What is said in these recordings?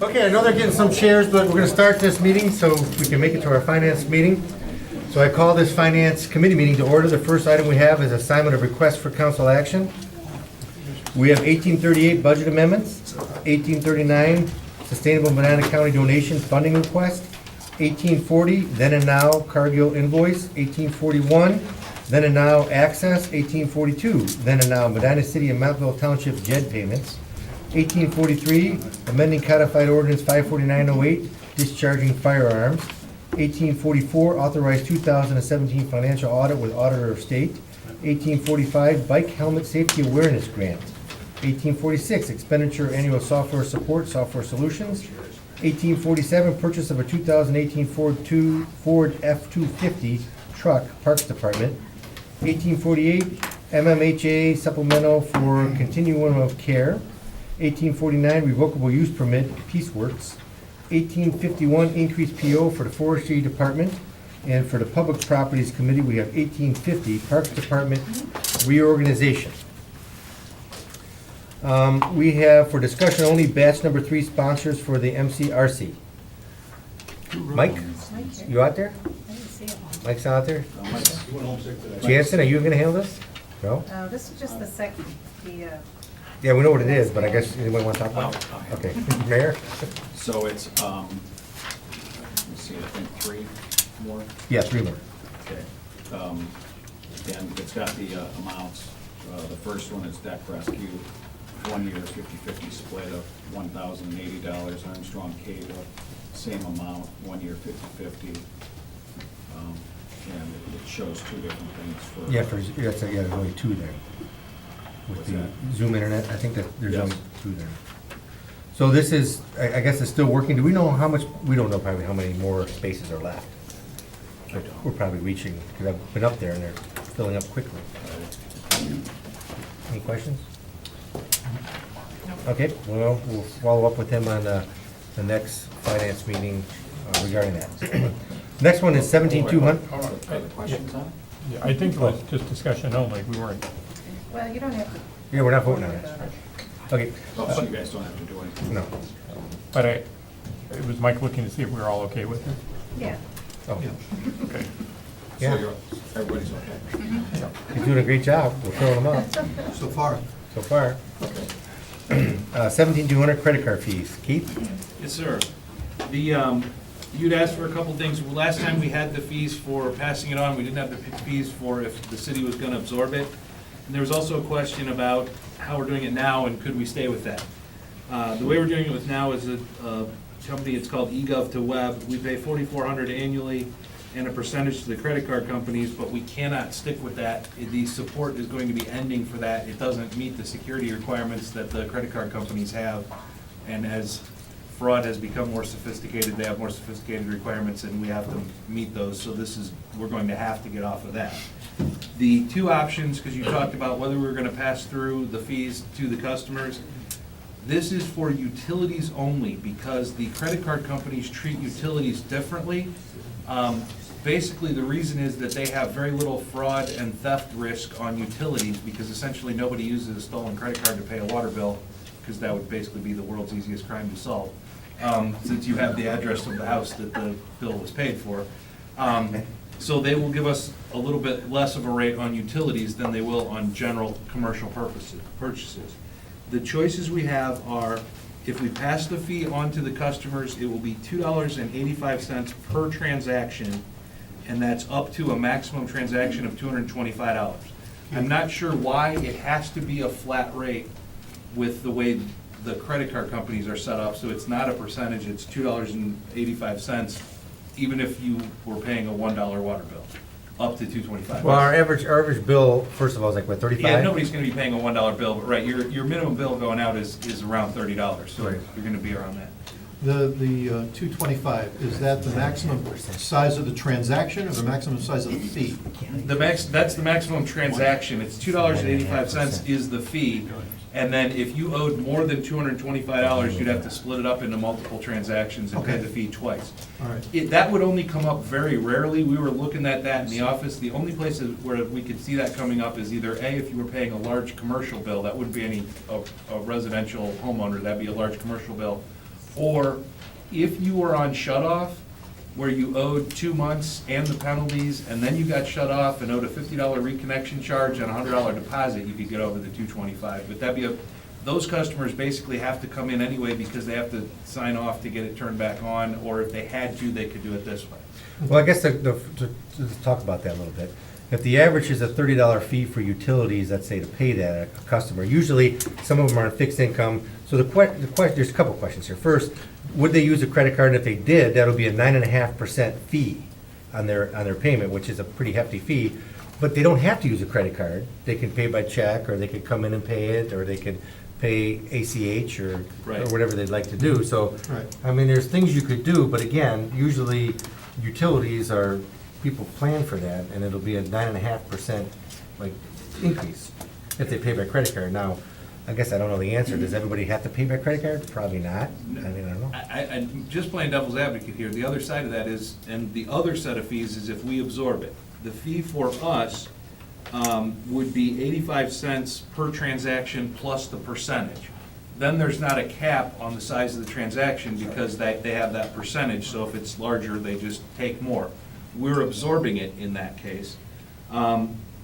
Okay, I know they're getting some shares, but we're gonna start this meeting so we can make it to our finance meeting. So I call this finance committee meeting to order. The first item we have is assignment of request for council action. We have 1838 budget amendments, 1839 sustainable Medina County donation funding request, 1840 then and now Cargill invoice, 1841 then and now access, 1842 then and now Medina City and Mountville Township JED payments, 1843 amending codified ordinance 54908 discharging firearms, 1844 authorized 2017 financial audit with auditor of state, 1845 bike helmet safety awareness grant, 1846 expenditure annual software support, software solutions, 1847 purchase of a 2018 Ford F-250 truck, Parks Department, 1848 MMHA supplemental for continuum of care, 1849 revocable use permit, Peaceworks, 1851 increased PO for the Forestry Department, and for the Public Properties Committee, we have 1850 Parks Department reorganization. We have for discussion only batch number 3 sponsors for the MCRC. Mike, you out there? Mike's out there? Jansen, are you gonna handle this? No? This is just the second, Yeah, we know what it is, but I guess anybody want to talk about it? Okay, Mayor? So it's, let's see, I think 3 more. Yeah, 3 more. Okay. And it's got the amounts. The first one is deck rescue, 1 year 50/50 split of $1,080. Armstrong Cable, same amount, 1 year 50/50. And it shows 2 different things for. Yeah, there's only 2 there. With What's the that? Zoom internet, I think that there's Yes. only 2 there. So this is, I guess it's still working. Do we know how much, we don't know probably how many more spaces are left. But we're probably reaching, because I've been up there and they're filling up quickly. Any questions? Okay, well, we'll follow up with him on the next finance meeting regarding that. Next one is 17,200. Any questions on it? Yeah, I think it was just discussion only, we weren't, well, you don't have to. Yeah, we're not voting on it. Okay, Oh, so you guys don't have to do anything? no. but it was Mike looking to see if we were all okay with it? Yeah. Oh, Okay. Yeah. So everybody's okay? he's doing a great job. We're filling him up So far. so far. Okay. 17,200 credit card fees. Keith? Yes, sir. You'd asked for a couple things. Last time we had the fees for passing it on, we didn't have the fees for if the city was gonna absorb it. And there was also a question about how we're doing it now and could we stay with that. The way we're doing it with now is a company, it's called eGov to Web. We pay $4,400 annually and a percentage to the credit card companies, but we cannot stick with that. The support is going to be ending for that. It doesn't meet the security requirements that the credit card companies have. And as fraud has become more sophisticated, they have more sophisticated requirements, and we have to meet those, so we're going to have to get off of that. The 2 options, because you talked about whether we were gonna pass through the fees to the customers, this is for utilities only, because the credit card companies treat utilities differently. Basically, the reason is that they have very little fraud and theft risk on utilities, because essentially nobody uses a stolen credit card to pay a water bill, because that would basically be the world's easiest crime to solve, since you have the address of the house that the bill was paid for. So they will give us a little bit less of a rate on utilities than they will on general commercial purchases. The choices we have are, if we pass the fee on to the customers, it will be $2.85 per transaction, and that's up to a maximum transaction of $225. I'm not sure why it has to be a flat rate with the way the credit card companies are set up, so it's not a percentage, it's $2.85, even if you were paying a $1 water bill, up to $225. Well, our average bill, first of all, is like, what, 35? Yeah, nobody's gonna be paying a $1 bill, but right, your minimum bill going out is around $30, so Right. you're gonna be around that. The 225, is that the maximum size of the transaction or the maximum size of the fee? That's the maximum transaction, it's $2.85 is the fee, And then if you owed more than $225, you'd have to split it up into multiple transactions and pay Okay. the fee twice. All right. That would only come up very rarely. We were looking at that in the office. The only places where we could see that coming up is either A, if you were paying a large commercial bill, that wouldn't be a residential homeowner, that'd be a large commercial bill. Or if you were on shut-off, where you owed 2 months and the penalties, and then you got shut off and owed a $50 reconnection charge and a $100 deposit, you could get over the 225. But those customers basically have to come in anyway because they have to sign off to get it turned back on, or if they had to, they could do it this way. Well, I guess to talk about that a little bit. If the average is a $30 fee for utilities, let's say to pay that a customer, usually some of them are on fixed income. So there's a couple questions here. First, would they use a credit card? And if they did, that'll be a 9.5% fee on their payment, which is a pretty hefty fee. But they don't have to use a credit card. They can pay by check, or they could come in and pay it, or they could pay ACH or Right. whatever they'd like to do. So, Right. I mean, there's things you could do, but again, usually utilities are, people plan for that, and it'll be a 9.5% like increase if they pay by credit card. Now, I guess I don't know the answer. Does everybody have to pay by credit card? Probably not. I mean, I don't know. I'm just playing devil's advocate here. The other side of that is, and the other set of fees is if we absorb it. The fee for us would be 85 cents per transaction plus the percentage. Then there's not a cap on the size of the transaction because they have that percentage, so if it's larger, they just take more. We're absorbing it in that case.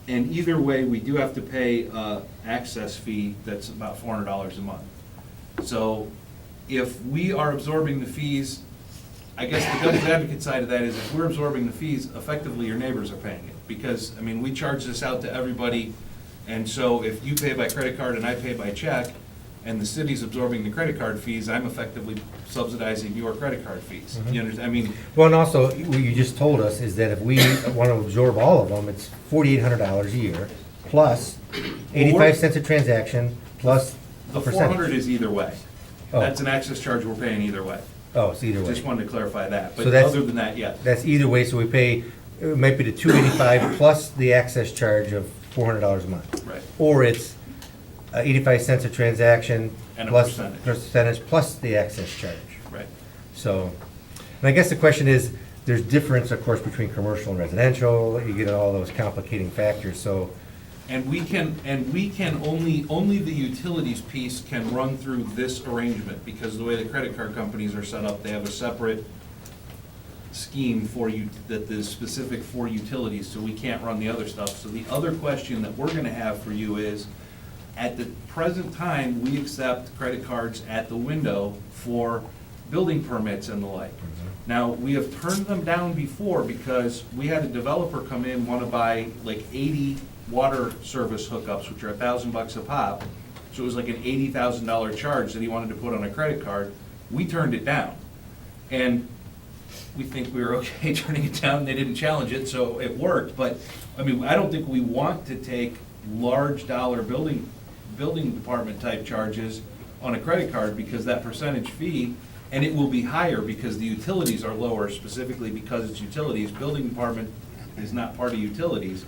And either way, we do have to pay access fee that's about $400 a month. So if we are absorbing the fees, I guess the devil's advocate side of that is if we're absorbing the fees, effectively your neighbors are paying it. Because, I mean, we charge this out to everybody, and so if you pay by credit card and I pay by check, and the city's absorbing the credit card fees, I'm effectively subsidizing your credit card fees. You understand, I mean, Well, and also, what you just told us is that if we want to absorb all of them, it's $4,800 a year, plus 85 cents a transaction, plus the a percentage. 400 is either way. Oh. That's an access charge we're paying either way. Oh, it's either way. Just wanted to clarify that, So but that's- other than that, yes. That's either way, so we pay, it might be the $285 plus the access charge of $400 a month. Right. Or it's 85 cents a transaction. And a plus percentage. plus the access charge. Right. So, and I guess the question is, there's difference, of course, between commercial and residential, you get all those complicating factors, so, And we can only the utilities piece can run through this arrangement, because the way the credit card companies are set up, they have a separate scheme for you, that is specific for utilities, so we can't run the other stuff. So the other question that we're gonna have for you is, at the present time, we accept credit cards at the window for building permits and the like. Now, we have turned them down before because we had a developer come in, wanna buy like 80 water service hookups, which are $1,000 a pop. So it was like an $80,000 charge that he wanted to put on a credit card. We turned it down. And we think we were okay turning it down, they didn't challenge it, so it worked. But, I mean, I don't think we want to take large dollar building department type charges on a credit card, because that percentage fee, and it will be higher because the utilities are lower, specifically because it's utilities. Building department is not part of utilities.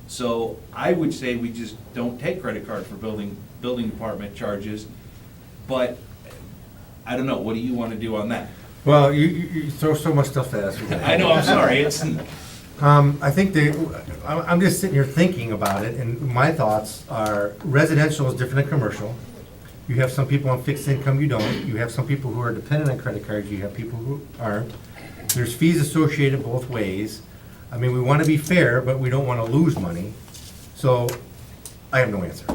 So I would say we just don't take credit card for building department charges. But I don't know, what do you want to do on that? well, you throw so much stuff at us. I know, I'm sorry, it's, I think I'm just sitting here thinking about it, and my thoughts are residential is different than commercial. You have some people on fixed income, you don't. You have some people who are dependent on credit cards, you have people who aren't. There's fees associated both ways. I mean, we want to be fair, but we don't want to lose money. So I have no answer.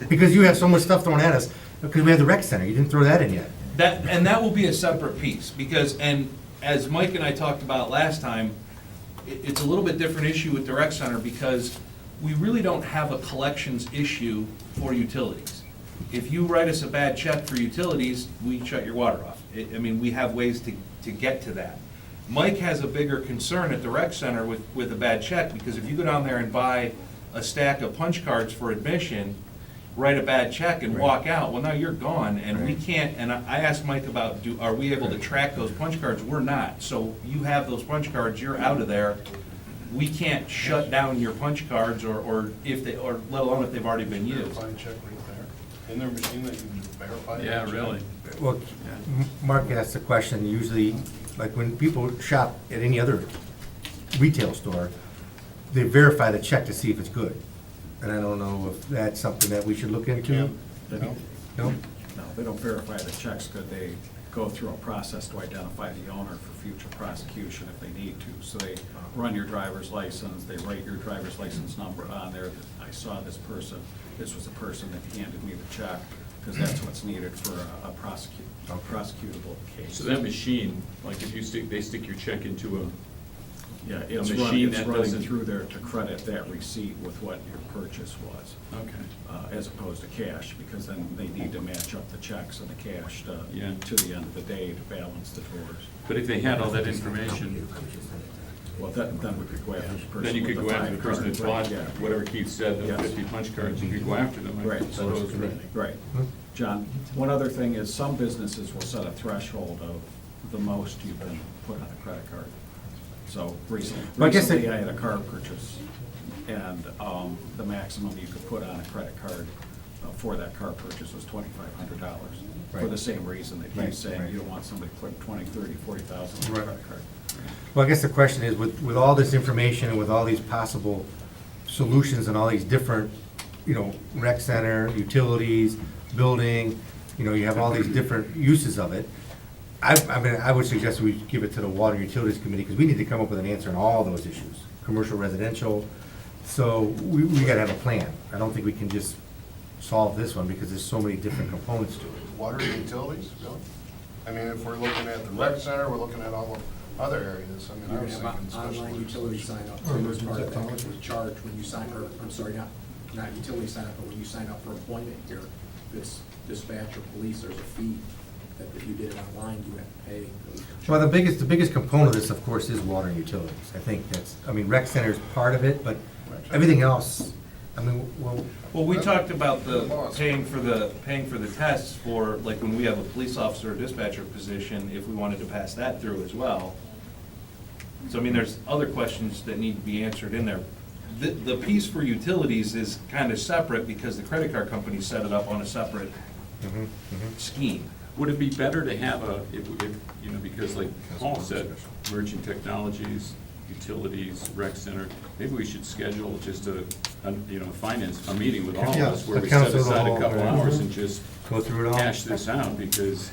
Because you have so much stuff thrown at us, because we have the rec center, you didn't throw that in yet. that will be a separate piece, because, and as Mike and I talked about last time, it's a little bit different issue with the rec center, because we really don't have a collections issue for utilities. If you write us a bad check for utilities, we shut your water off. I mean, we have ways to get to that. Mike has a bigger concern at the rec center with a bad check, because if you go down there and buy a stack of punch cards for admission, write a bad check and walk out, well, now you're gone, and we can't, and I asked Mike about, are we able to track those punch cards? We're not. So you have those punch cards, you're out of there. We can't shut down your punch cards, or if they, or let alone if they've already been used. Verify check right there. Isn't there a machine that you can verify? Yeah, that really. check? Well, Mark asked the question, usually, like when people shop at any other retail store, they verify the check to see if it's good. And I don't know if that's something that we should look into. They don't, No? no, they don't verify the checks, because go through a process to identify the owner for future prosecution if they need to. So they run your driver's license, they write your driver's license number on there, that I saw this person, this was the person that handed me the check, because that's what's needed for a prosecutable case. So that machine, like if you stick, they stick your check into a, Yeah, a it's machine it's that running doesn't- through there to credit that receipt with what your purchase was, okay. as opposed to cash, because then they need to match up the checks and the cash Yeah. to the end of the day to balance the drawers. But if they had all that information, Well, then we could go after the person. then you with could go after the five person that cards, bought, right, yeah. whatever Keith said, the Yes. 50 punch cards, you could go after them, I Right. suppose. Right. John, one other thing is some businesses will set a threshold of the most you can put on a credit card. So Well, I guess recently it- I had a car purchase, and the maximum you could put on a credit card for that car purchase was $2,500. For Right. the same reason that Right, he's saying, right. you don't want somebody putting 20, 30, 40,000 on a Right. credit card. Well, I guess the question is, with all this information and with all these possible solutions and all these different, rec center, utilities, building, you have all these different uses of it. I would suggest we give it to the Water Utilities Committee, because we need to come up with an answer on all those issues, commercial, residential. So we gotta have a plan. I don't think we can just solve this one, because there's so many different components to it. Water and utilities, really? I mean, if we're looking at the rec center, we're looking at all the other areas. I mean, I You're was gonna thinking have online special. utility sign up, Or too, as part of that, technology. which was charged when you sign, or, I'm sorry, not utility sign up, but when you sign up for employment here, if it's dispatch or police, there's a fee that if you did it online, you have to pay. Well, the biggest component of this, of course, is water and utilities. I think rec center is part of it, but everything else, Well, we talked about the paying for the tests for, like, when we have a police officer or dispatcher position, if we wanted to pass that through as well. So, I mean, there's other questions that need to be answered in there. The piece for utilities is kind of separate because the credit card company set it up on a separate scheme. Would it be better to have because like Paul said, emerging technologies, utilities, rec center, maybe we should schedule just a meeting with all of Yeah, us where a we set council of the aside a whole, couple right. hours and just go through it all. hash this out, because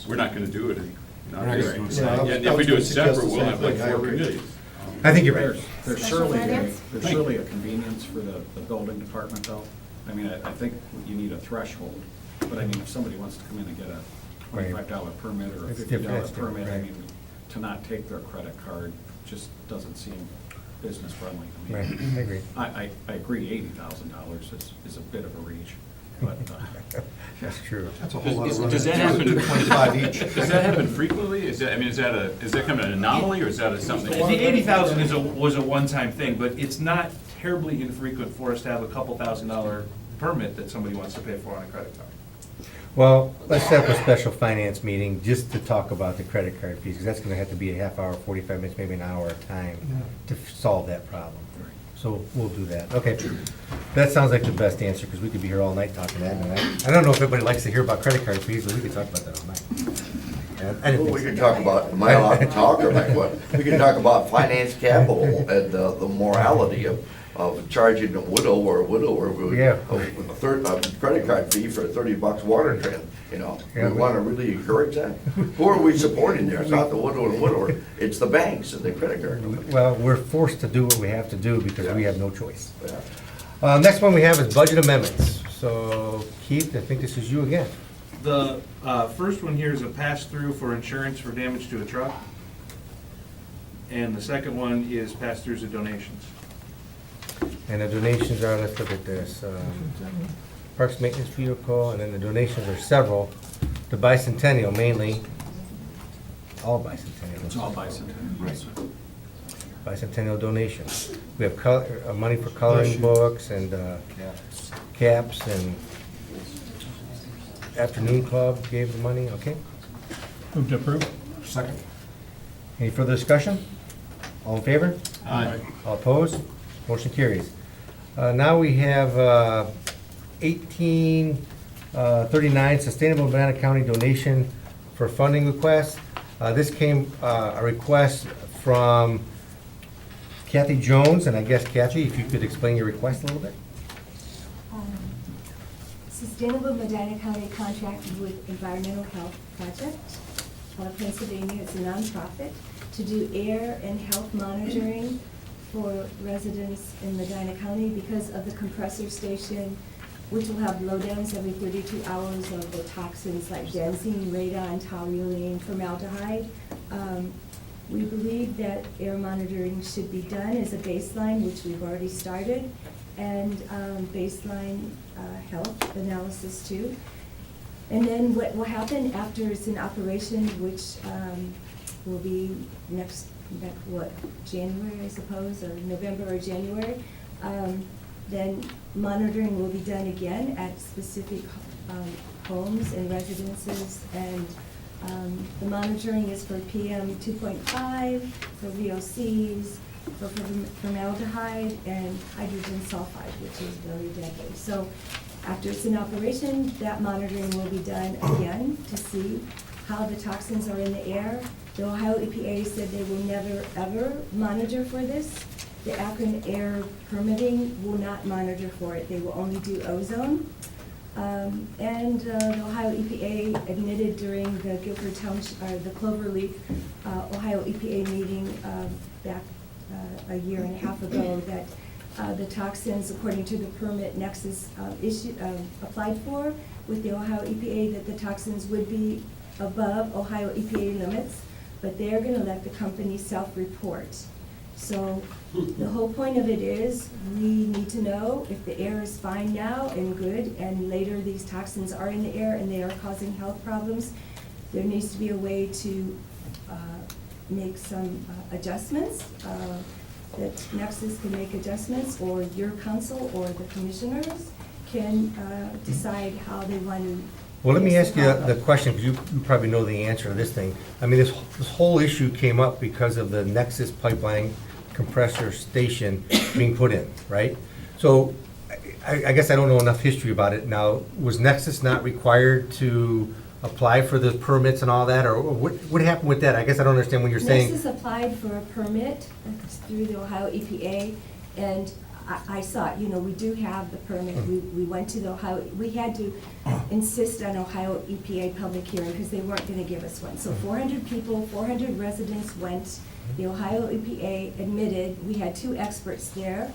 we're not gonna do it. Right. And if we do it separate, we'll have like 4 committees. I think you're right. There's Special surely, finance? there's surely a convenience for the building department, though. I mean, I think you need a threshold, but I mean, if somebody wants to come in and get a Right. $25 permit or a It's $50 different, it's different, permit, I right. mean, to not take their credit card just doesn't seem business friendly to me. Right, I agree. I agree, $80,000 is a bit of a reach, but, That's true. That's a whole lot of running. Does that happen? 225 each. Does that happen frequently? Is that kind of an anomaly, or is that something? The 80,000 was a one-time thing, but it's not terribly infrequent for us to have a couple $1,000 permit that somebody wants to pay for on a credit card. Well, let's set up a special finance meeting just to talk about the credit card fees, because that's gonna have to be a half hour, 45 minutes, maybe an hour of time to solve that problem. So we'll do that. Okay. That sounds like the best answer, because we could be here all night talking that. And I don't know if everybody likes to hear about credit card fees, but we could talk about that all night. I didn't Well, think we so. could talk about, am I allowed to talk, or like what? We could talk about finance capital and the morality of charging a widow or a widower with Yeah. a credit card fee for $30 water trend, Yeah, We we- want to really encourage that. Who are we supporting there? It's not the widow and widower, it's the banks and the credit card companies. Well, we're forced to do what we have to do because we have no choice. Yeah. Next one we have is budget amendments. So Keith, I think this is you again. The first one here is a pass-through for insurance for damage to a truck. And the second one is pass-throughs of donations. And the donations are, let's look at this, Parks Maintenance Vehicle, and then the donations are several. The Bicentennial mainly, all Bicentennial. it's all bicentennial. Bicentennial donations. We have money for coloring books and caps, and Afternoon Club gave the money, okay? Move to approve? Second. Any further discussion? All in favor? Aye. All opposed? Motion carries. Now we have 1839 Sustainable Banana County donation for funding request. This came, a request from Kathy Jones, and I guess Kathy, if you could explain your request a little bit? Sustainable Medina County contracted with Environmental Health Project of Pennsylvania, it's a nonprofit, to do air and health monitoring for residents in Medina County because of the compressor station, which will have blowdowns every 32 hours of the toxins like benzene, radon, toluene, formaldehyde. We believe that air monitoring should be done as a baseline, which we've already started, and baseline health analysis too. And then what will happen after it's in operation, which will be next January, I suppose, or November or January, then monitoring will be done again at specific homes and residences, and the monitoring is for PM 2.5, for VOCs, for formaldehyde, and hydrogen sulfide, which is very deadly. So after it's in operation, that monitoring will be done again to see how the toxins are in the air. The Ohio EPA said they will never, ever monitor for this. The Akron Air Permitting will not monitor for it. They will only do ozone. And the Ohio EPA admitted during the Guilford Township, or the Cloverleaf Ohio EPA meeting back a year and a half ago that the toxins, according to the permit Nexus applied for with the Ohio EPA, that the toxins would be above Ohio EPA limits, but they're going to let the company self-report. So the whole point of it is we need to know if the air is fine now and good, and later these toxins are in the air and they are causing health problems. There needs to be a way to make some adjustments, that Nexus can make adjustments, or your council or the commissioners can decide how they want to. Well, let me fix ask you problem. the question, because you probably know the answer to this thing. I mean, this whole issue came up because of the Nexus pipeline compressor station being put in, right? So I guess I don't know enough history about it. Now, was Nexus not required to apply for the permits and all that, or what happened with that? I guess I don't understand when you're saying. Nexus applied for a permit through the Ohio EPA, and I saw it, we do have the permit. We went to the Ohio, we had to insist on Ohio EPA public hearing because they weren't going to give us one. So 400 people, 400 residents went. The Ohio EPA admitted, we had 2 experts there,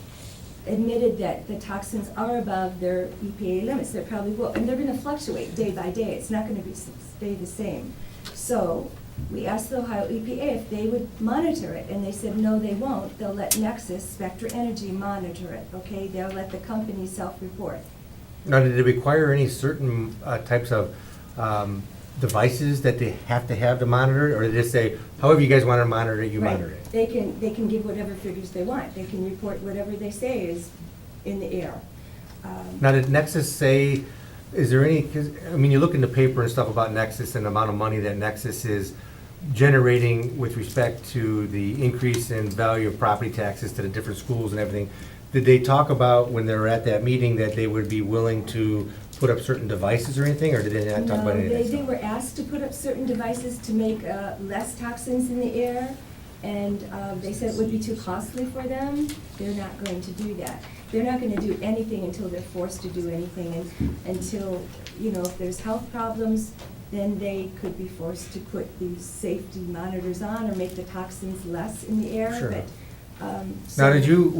admitted that the toxins are above their EPA limits. They probably will, and they're going to fluctuate day by day. It's not going to stay the same. So we asked the Ohio EPA if they would monitor it, and they said no, they won't. They'll let Nexus, Spectra Energy, monitor it, okay? They'll let the company self-report. Now, did it require any certain types of devices that they have to monitor it, or did they say, however you guys want to monitor it, you Right. monitor it? They can give whatever figures they want. They can report whatever they say is in the air. Now, did Nexus say, is there any, 'cause, I mean, you look in the paper and stuff about Nexus and the amount of money that Nexus is generating with respect to the increase in value of property taxes to the different schools and everything. Did they talk about, when they were at that meeting, that they would be willing to put up certain devices or anything, or did they not talk about any of that They stuff? were asked to put up certain devices to make less toxins in the air, and they said it would be too costly for them. They're not going to do that. They're not going to do anything until they're forced to do anything, and until, if there's health problems, then they could be forced to put these safety monitors on or make the toxins less in the air. Sure. But Now, did you,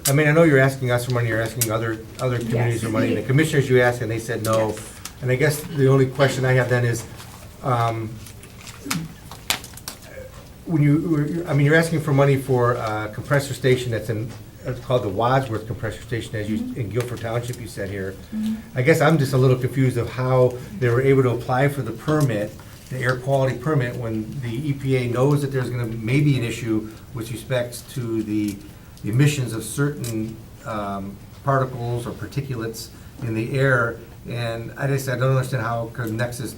I mean, I know you're asking us for money, you're asking other communities for money, the commissioners you asked, and they said no. Yes. And I guess the only question I have then is, when you're asking for money for a compressor station that's it's called the Wadsworth Compressor Station, as you, in Guilford Township, you said here. I guess I'm just a little confused of how they were able to apply for the permit, the air quality permit, when the EPA knows that there's gonna maybe an issue with respects to the emissions of certain particles or particulates in the air. And I don't understand how Nexus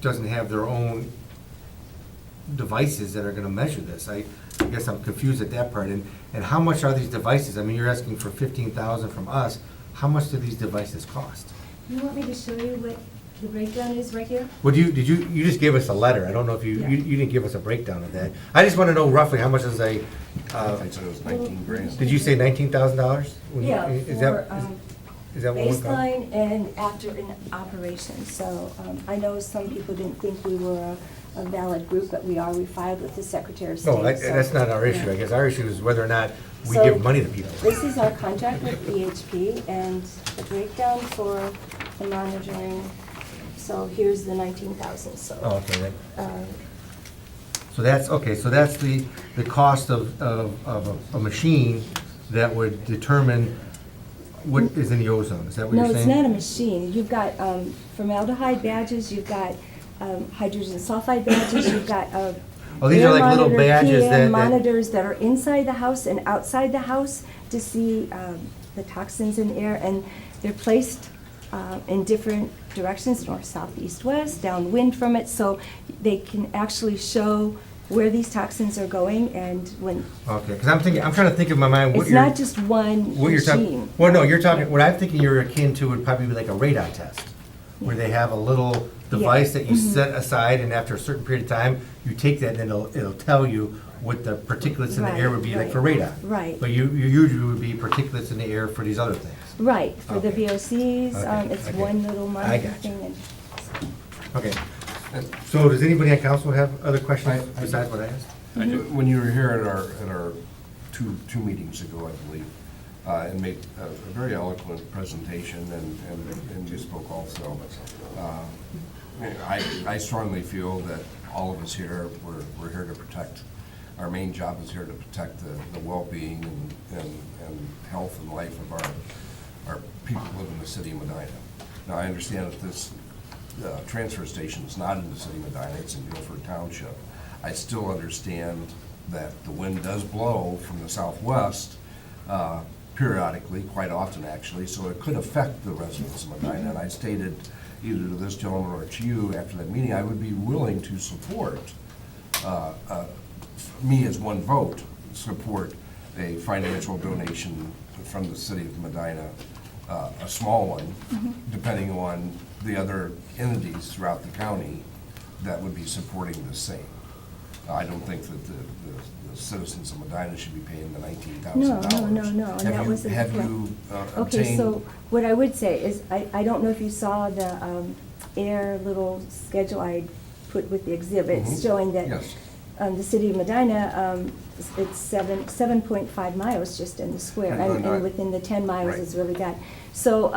doesn't have their own devices that are gonna measure this. I guess I'm confused at that part. And how much are these devices? I mean, you're asking for $15,000 from us. How much do these devices cost? you want me to show you what the breakdown is right here? Would you just gave us a letter. I don't know if Yeah. you didn't give us a breakdown of that. I just want to know roughly how much is I said it was 19 grand. did you say $19,000? Yeah, Is for, that, Is that what we're calling? baseline and after in operation. So I know some people didn't think we were a valid group, but we are. We filed with the Secretary of State. No, so- that's not our issue. I guess our issue is whether or not we So, give money to people. This is our contract with EHP and the breakdown for the monitoring. So here's the 19,000, so. Oh, okay, then. uh, So that's, okay, so that's the cost of a machine that would determine what is in the ozone. Is that what No, you're it's saying? not a machine. You've got formaldehyde badges, you've got hydrogen sulfide badges, you've got Oh, these are air like little monitor, badges PM that- monitors that are inside the house and outside the house to see the toxins in the air, and they're placed in different directions, north, south, east, west, downwind from it, so they can actually show where these toxins are going and when. Okay, because I'm trying to think in my mind what It's you're. not just one What you're talking, machine. well, no, you're talking, what I'm thinking you're akin to would probably be like a radar test, where they have a little device that you set aside, and after a certain period of time, you take that, and it'll tell you what the particulates in the air would be like for radar. Right. But you usually would be particulates in the air for these other things. Right, for the Okay. VOCs, Okay, it's okay. one little I monitor got you. thing and. Okay. So does anybody on council have other questions besides what I asked? I do. When you were here at our two meetings ago, I believe, and made a very eloquent presentation, and you spoke also. I strongly feel that all of us here, we're here to protect, our main job is here to protect the well-being and health and life of our people who live in the city of Medina. Now, I understand that this transfer station is not in the city of Medina, it's in Guilford Township. I still understand that the wind does blow from the southwest periodically, quite often actually, so it could affect the residents of Medina. And I stated either to this gentleman or to you after that meeting, I would be willing to support, me as one vote, support a financial donation from the city of Medina, a small one, depending on the other entities throughout the county that would be supporting the same. I don't think that the citizens of Medina should be paying the $19,000. No, and that wasn't the Have point. you Okay, obtained? so what I would say is, I don't know if you saw the air little schedule I put with the exhibits Mhm. showing that Yes. the city of Medina, it's 7.5 miles just in the square, and within the 10 miles Right. is really bad. So,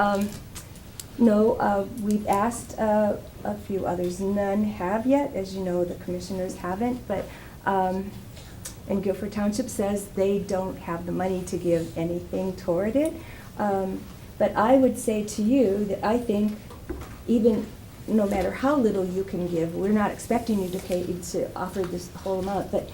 no, we've asked a few others, none have yet, as you know, the commissioners haven't, but, and Guilford Township says they don't have the money to give anything toward it. But I would say to you that I think even no matter how little you can give, we're not expecting you to offer this whole amount, but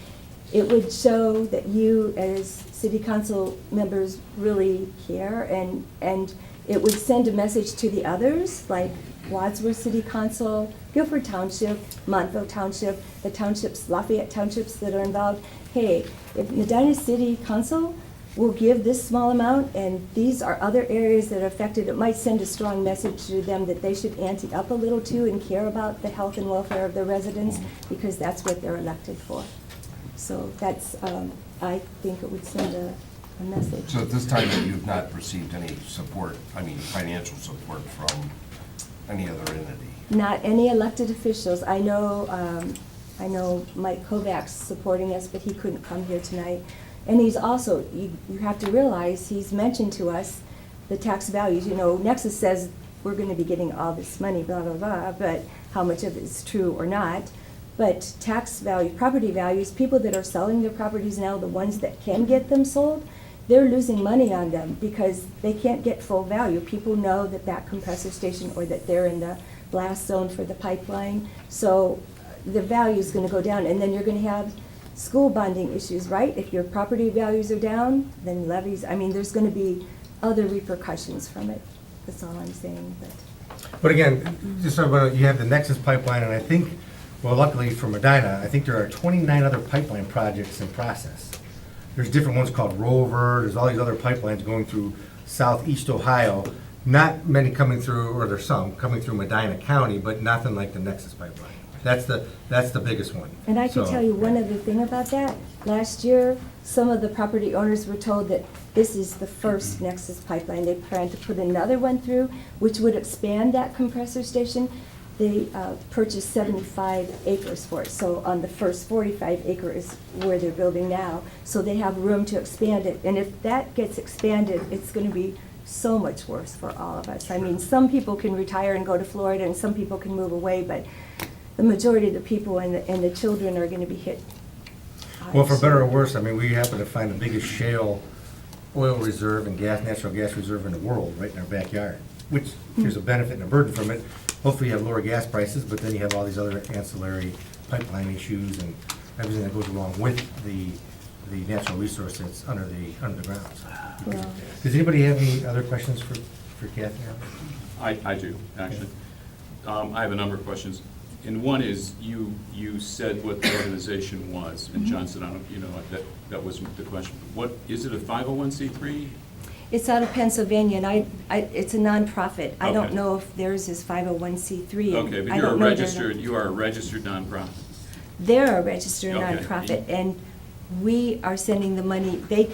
it would show that you as city council members really care, and it would send a message to the others, like Wadsworth City Council, Guilford Township, Montville Township, the townships, Lafayette Townships that are involved. Hey, if Medina City Council will give this small amount, and these are other areas that are affected, it might send a strong message to them that they should ante up a little too and care about the health and welfare of their residents, because that's what they're elected for. So that's, I think it would send a message. So at this time, you've not received any support, financial support from any other entity? Not any elected officials. I know Mike Kovacs supporting us, but he couldn't come here tonight. And he's also, you have to realize, he's mentioned to us the tax values. You know, Nexus says we're gonna be getting all this money, blah, blah, blah, but how much of it is true or not. But tax value, property values, people that are selling their properties now, the ones that can get them sold, they're losing money on them because they can't get full value. People know that that compressor station, or that they're in the blast zone for the pipeline. So the value is gonna go down, and then you're gonna have school bonding issues, right? If your property values are down, then levies, there's gonna be other repercussions from it. That's all I'm saying, But again, just so about, you have the Nexus pipeline, and I think, well, luckily for Medina, I think there are 29 other pipeline projects in process. There's different ones called Rover, there's all these other pipelines going through southeast Ohio. Not many coming through, or there's some coming through Medina County, but nothing like the Nexus pipeline. That's the biggest one. And I can So- tell you one other thing about that. Last year, some of the property owners were told that this is the first Nexus pipeline. They plan to put another one through, which would expand that compressor station. They purchased 75 acres for it. So on the first 45 acre is where they're building now. So they have room to expand it. And if that gets expanded, it's going to be so much worse for all of us. I mean, some people can retire and go to Florida, and some people can move away, but the majority of the people and the children are going to be hit. Well, for better or worse, I mean, we happen to find the biggest shale oil reserve and natural gas reserve in the world right in our backyard, which there's a benefit and a burden from it. Hopefully you have lower gas prices, but then you have all these other ancillary pipeline issues and everything that goes along with the natural resource that's under the ground. Well, Does anybody have any other questions for Kathy? I do, actually. I have a number of questions. And one is, you said what the organization was, and John said, I don't, that wasn't the question. What, is it a 501c3? it's out of Pennsylvania, and it's a nonprofit. I don't Okay. know if theirs is 501c3. Okay, but I you are don't know their- a registered nonprofit. They're a registered Okay. nonprofit, and we are sending the money, they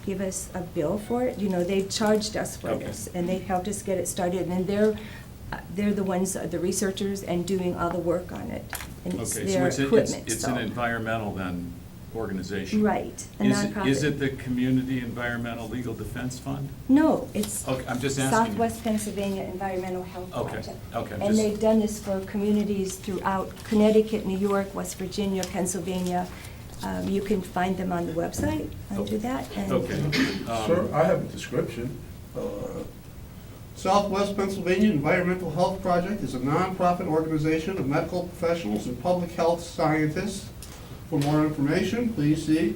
give us a bill for it, they've charged us for Okay. this, and they helped us get it started, and they're the ones, the researchers, and doing all the work on it, and it's Okay, so their it's equipment, it's so. an environmental then organization? Right, a Is nonprofit. Is it the Community Environmental Legal Defense Fund? No, it's Okay, I'm just asking you. Southwest Pennsylvania Environmental Health Okay, Project. okay, And just- they've done this for communities throughout Connecticut, New York, West Virginia, Pennsylvania. You can find them on the website, under that. And Okay. Sir, I have a description. Southwest Pennsylvania Environmental Health Project is a nonprofit organization of medical professionals and public health scientists. For more information, please see,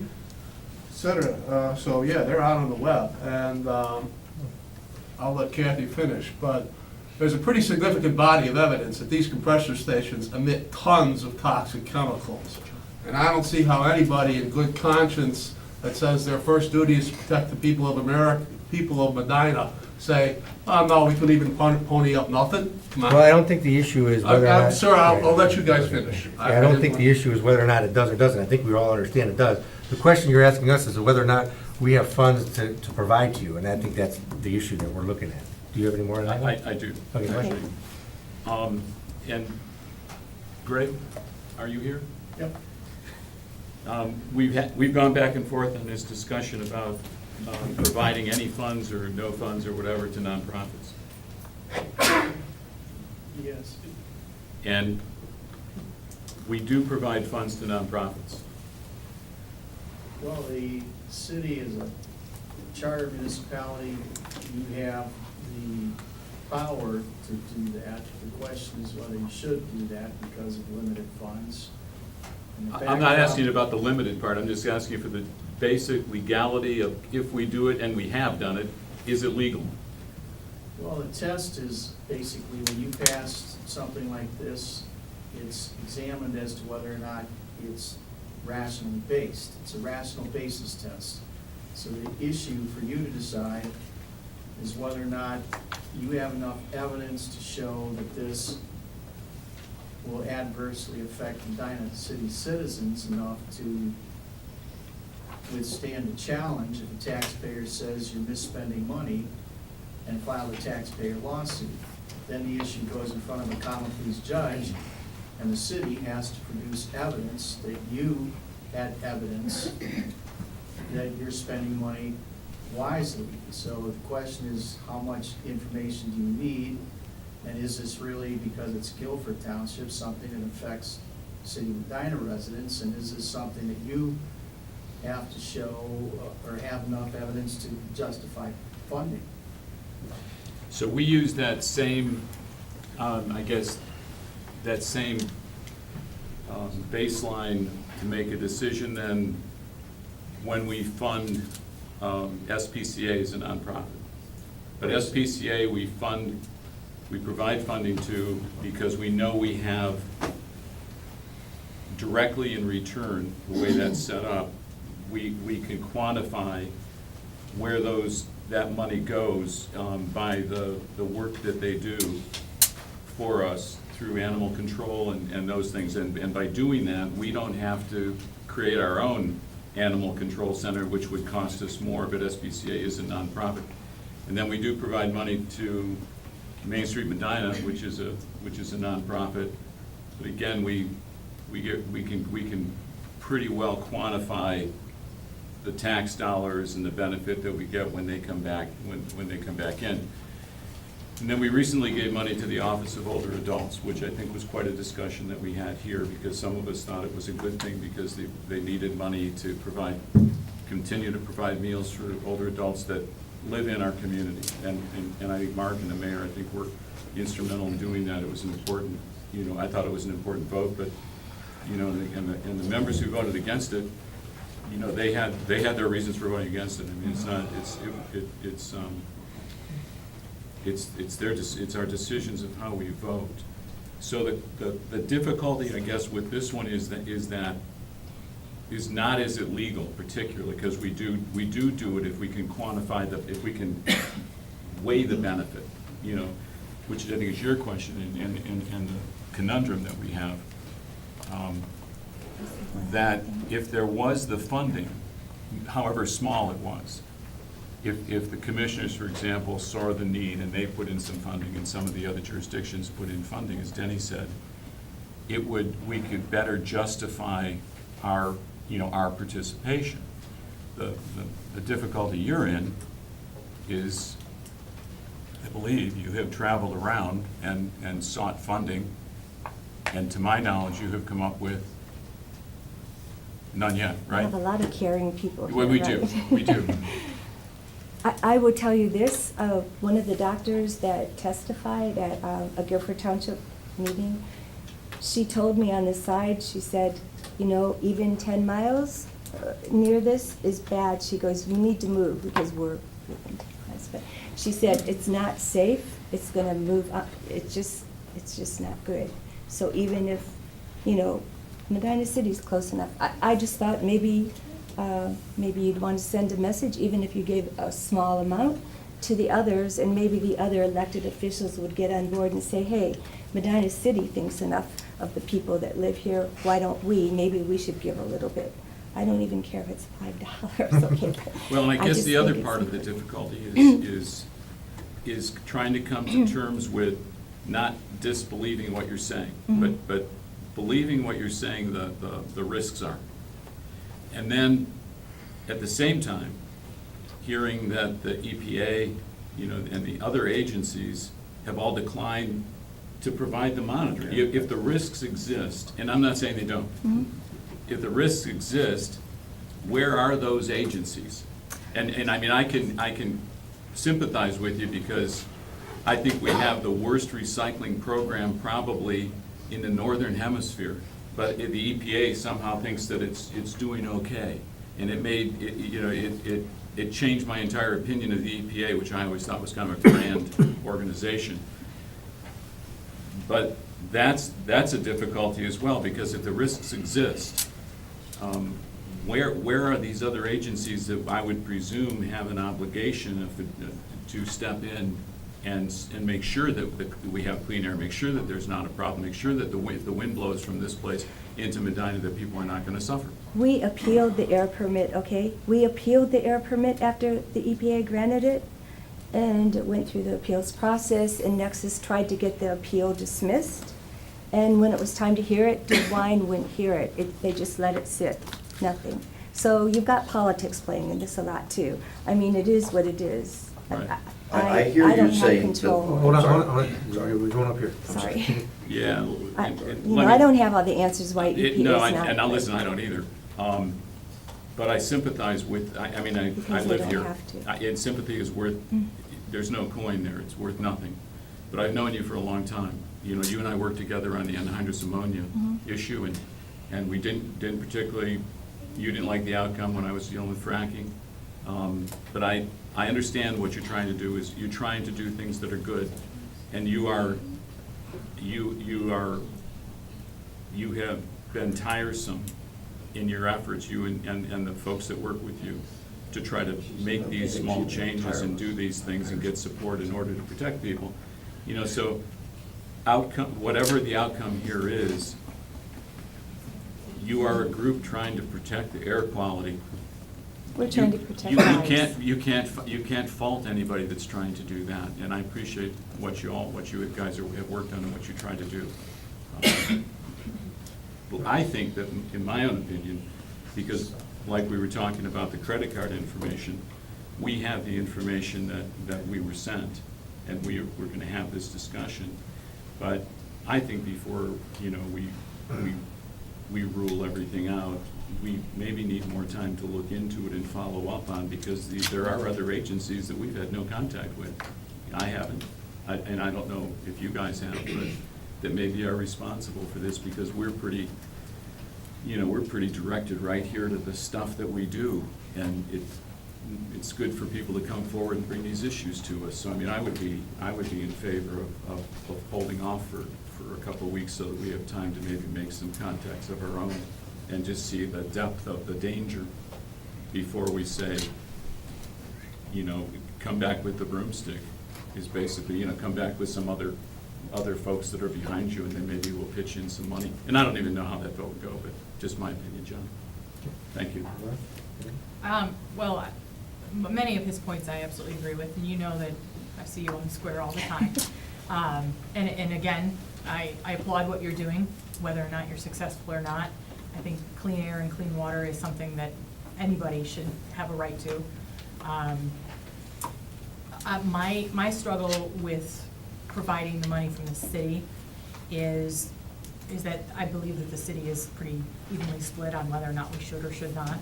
et cetera. So, yeah, they're out on the web, and I'll let Kathy finish, but there's a pretty significant body of evidence that these compressor stations emit tons of toxic chemicals. And I don't see how anybody in good conscience that says their first duty is to protect the people of America, people of Medina, say, oh, no, we couldn't even pony up nothing. Come on. Well, I don't think the issue is whether or not. Sir, I'll let you guys finish. I don't think the issue is whether or not it does or doesn't. I think we all understand it does. The question you're asking us is whether or not we have funds to provide to you, and I think that's the issue that we're looking at. Do you have any more on that one? I do. Okay, go ahead. Okay. And Greg, are you here? Yep. We've gone back and forth on this discussion about providing any funds or no funds or whatever to nonprofits. Yes. And we do provide funds to nonprofits. Well, the city is a charter municipality. You have the power to do that. The question is whether you should do that because of limited funds. And the I'm not backdrop- asking you about the limited part, I'm just asking you for the basic legality of if we do it, and we have done it, is it legal? Well, the test is basically when you pass something like this, it's examined as to whether or not it's rationally based. It's a rational basis test. So the issue for you to decide is whether or not you have enough evidence to show that this will adversely affect Medina City citizens enough to withstand a challenge if a taxpayer says you're misspending money and file a taxpayer lawsuit. Then the issue goes in front of a common pleas judge, and the city has to produce evidence that you had evidence that you're spending money wisely. So the question is, how much information do you need? And is this really, because it's Guilford Township, something that affects City of Medina residents? And is this something that you have to show or have enough evidence to justify funding? So we use that same, I guess, that same baseline to make a decision then when we fund SPCA as a nonprofit. But SPCA, we provide funding to because we know we have directly in return, the way that's set up, we can quantify where that money goes by the work that they do for us through animal control and those things. And by doing that, we don't have to create our own animal control center, which would cost us more, but SPCA is a nonprofit. And then we do provide money to Main Street Medina, which is a nonprofit. But again, we can pretty well quantify the tax dollars and the benefit that we get when they come back, when they come back in. And then we recently gave money to the Office of Older Adults, which I think was quite a discussion that we had here, because some of us thought it was a good thing because they needed money to continue to provide meals for older adults that live in our community. And I think Mark and the mayor, I think, were instrumental in doing that. It was an important, I thought it was an important vote, but, and the members who voted against it, they had their reasons for voting against it. I mean, it's our decisions of how we vote. So the difficulty, I guess, with this one is not is it legal particularly, because we do it if we can quantify if we can weigh the benefit, which I think is your question and the conundrum that we have. That if there was the funding, however small it was, if the commissioners, for example, saw the need and they put in some funding and some of the other jurisdictions put in funding, as Denny said, we could better justify our participation. The difficulty you're in is, I believe, you have traveled around and sought funding, and to my knowledge, you have come up with none yet, right? I have a lot of caring people here, Well, we right? do. I will tell you this, one of the doctors that testified at a Guilford Township meeting, she told me on the side, she said, even 10 miles near this is bad. She goes, we need to move because we're moving too fast. But she said, it's not safe, it's gonna move up, it's just not good. So even if, Medina City's close enough, I just thought maybe you'd want to send a message, even if you gave a small amount, to the others, and maybe the other elected officials would get on board and say, hey, Medina City thinks enough of the people that live here, why don't we? Maybe we should give a little bit. I don't even care if it's $5, okay? Well, and I guess just the other think it's part of the important. difficulty is trying to come to terms with not disbelieving what you're saying, but believing what you're saying the risks are. And then, at the same time, hearing that the EPA, and the other agencies have all declined to provide the monitoring. If the risks exist, and I'm not saying they don't, if the risks exist, where are those agencies? And I mean, I can sympathize with you because I think we have the worst recycling program probably in the Northern Hemisphere. But the EPA somehow thinks that it's doing okay. And it changed my entire opinion of the EPA, which I always thought was kind of a grand organization. But that's a difficulty as well, because if the risks exist, where are these other agencies that I would presume have an obligation to step in and make sure that we have clean air, make sure that there's not a problem, make sure that if the wind blows from this place into Medina, that people are not going to suffer. We appealed the air permit, okay? We appealed the air permit after the EPA granted it, and it went through the appeals process, and Nexus tried to get the appeal dismissed. And when it was time to hear it, DeWine wouldn't hear it. They just let it sit, nothing. So you've got politics playing in this a lot too. I mean, it is what it is. Right. I hear you don't have saying control. that- Hold on, sorry, we're going up here. Sorry. Yeah. I don't have all the answers why EPA is No, not. and now listen, I don't either. But I sympathize with, I mean, I Because they live don't here. have to. And sympathy is worth, there's no coin there, it's worth nothing. But I've known you for a long time. You and I worked together on the anhydrous ammonia issue, and we didn't particularly, you didn't like the outcome when I was dealing with fracking. But I understand what you're trying to do is you're trying to do things that are good, and you have been tiresome in your efforts, you and the folks that work with you, to try to make these small changes and do these things and get support in order to protect people. So outcome, whatever the outcome here is, you are a group trying to protect the air quality. We're trying to protect You lives. you can't fault anybody that's trying to do that, and I appreciate what you guys have worked on and what you tried to do. But I think that, in my own opinion, because like we were talking about the credit card information, we have the information that we were sent, and we're gonna have this discussion. But I think before, you know, we rule everything out, we maybe need more time to look into it and follow up on, because there are other agencies that we've had no contact with. I haven't, and I don't know if you guys have, but that maybe are responsible for this, because we're pretty, you know, we're pretty directed right here to the stuff that we do, and it's good for people to come forward and bring these issues to us. So, I mean, I would be in favor of holding off for a couple of weeks so that we have time to maybe make some contacts of our own and just see the depth of the danger before we say, you know, come back with the broomstick, is basically, you know, come back with some other folks that are behind you, and then maybe we'll pitch in some money. And I don't even know how that vote would go, but just my opinion, John. Thank you. Well, many of his points I absolutely agree with, and you know that I see you on the square all the time. And again, I applaud what you're doing, whether or not you're successful or not. I think clean air and clean water is something that anybody should have a right to. My struggle with providing the money from the city is that I believe that the city is pretty evenly split on whether or not we should or should not.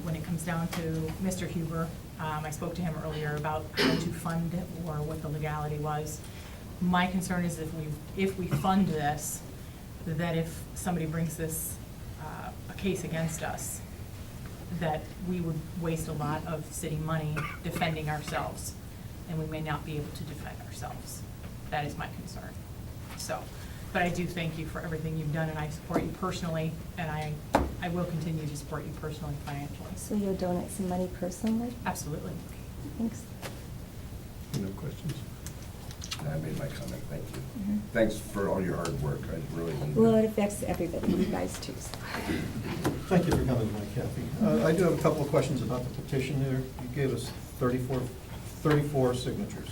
When it comes down to Mr. Huber, I spoke to him earlier about how to fund it or what the legality was. My concern is if we fund this, that if somebody brings this a case against us, that we would waste a lot of city money defending ourselves, and we may not be able to defend ourselves. That is my concern. So, but I do thank you for everything you've done, and I support you personally, and I will continue to support you personally, financially. So you'll donate some money personally? Absolutely. Thanks. No questions? I made my comment, thank you. Mhm. Thanks for all your hard work, I really mean Well, that. it affects everybody, you guys too. So. Thank you for coming tonight, Kathy. I do have a couple of questions about the petition there. You gave us 34 signatures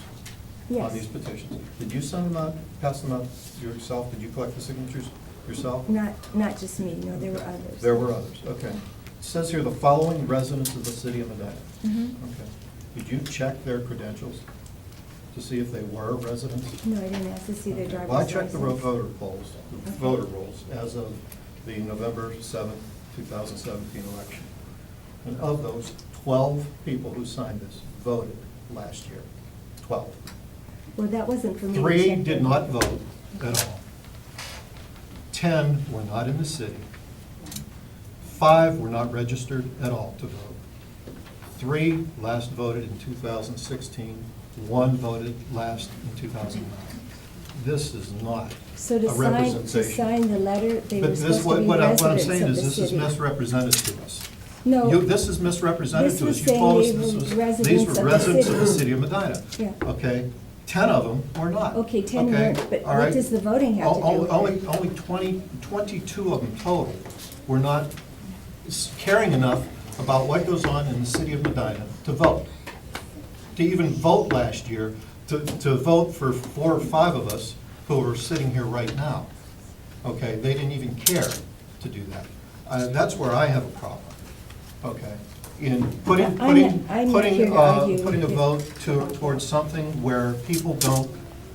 Yes. on these petitions. Did you send them out, pass them out yourself? Did you collect the signatures yourself? Not just me, no, there were others. There were others, okay. It says here, the following residents of the city of Medina. Mhm. Okay. Did you check their credentials to see if they were residents? No, I didn't ask to see their Okay. driver's Well, I license. checked the voter polls, the Okay. voter rolls, as of the November 7th, 2017 election. And of those, 12 people who signed this voted last year. 12. Well, that wasn't for me to 3 check did them. not vote at all. 10 were not in the city. 5 were not registered at all to vote. 3 last voted in 2016. 1 voted last in 2009. This is not So a to representation. sign the letter, they were But this, supposed to what be what I'm residents saying of is, the this is city. misrepresented to us. No. This is misrepresented This to us. was You saying told us they this were was, these residents were of the residents of the city. city of Medina. Yeah. Okay? 10 of them were not. Okay, 10 Okay? weren't, but All what right? does the voting have to do with it? Only 22 of them total were not caring enough about what goes on in the city of Medina to vote. To even vote last year, to vote for 4 or 5 of us who are sitting here right now. Okay, they didn't even care to do that. That's where I have a problem, okay? In putting I'm not here to argue putting a with you. vote towards something where people don't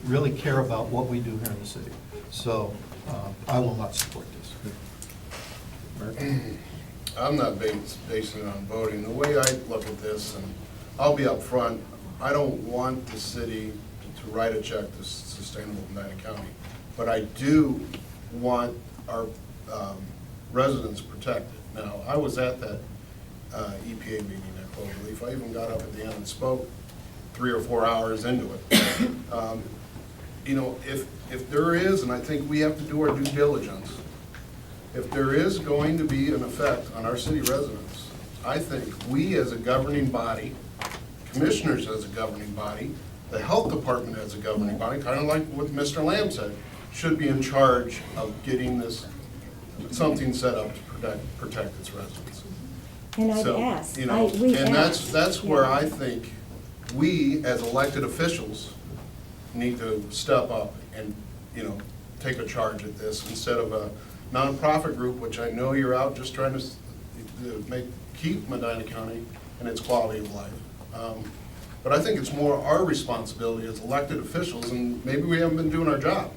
really care about what we do here in the city. So I will not support this. I'm not basing it on voting. The way I look at this, and I'll be upfront, I don't want the city to write a check to Sustainable Medina County, but I do want our residents protected. Now, I was at that EPA meeting at Cloverleaf. I even got up at the end and spoke 3 or 4 hours into it. You know, if there is, and I think we have to do our due diligence, if there is going to be an effect on our city residents, I think we as a governing body, commissioners as a governing body, the health department as a governing body, kind of like what Mr. Lamb said, should be in charge of getting this, something set up to protect its residents. And I'd So, ask, you know, we and asked. that's where Yeah. I think we, as elected officials, need to step up and, you know, take a charge at this instead of a nonprofit group, which I know you're out just trying to keep Medina County and its quality of life. But I think it's more our responsibility as elected officials, and maybe we haven't been doing our job.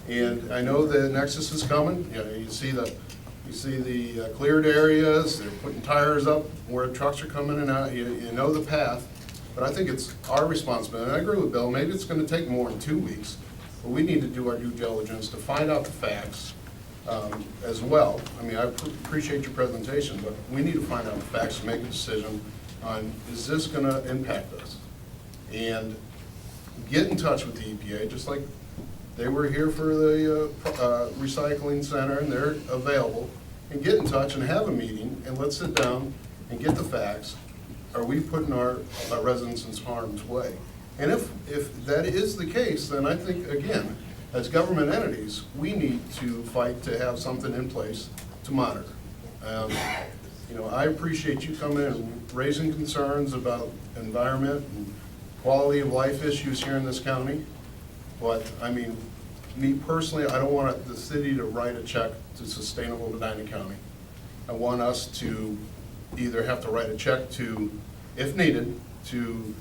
And I know the Nexus is coming, you know, you see the cleared areas, they're putting tires up where trucks are coming in and out, you know the path. But I think it's our responsibility, and I agree with Bill, maybe it's gonna take more than 2 weeks, but we need to do our due diligence to find out the facts as well. I mean, I appreciate your presentation, but we need to find out the facts and make a decision on, is this gonna impact us? And get in touch with the EPA, just like they were here for the recycling center, and they're available, and get in touch and have a meeting, and let's sit down and get the facts. Are we putting our residents in harm's way? And if that is the case, then I think, again, as government entities, we need to fight to have something in place to monitor. You know, I appreciate you coming in and raising concerns about environment and quality of life issues here in this county. But, I mean, me personally, I don't want the city to write a check to Sustainable Medina County. I want us to either have to write a check to, if needed, to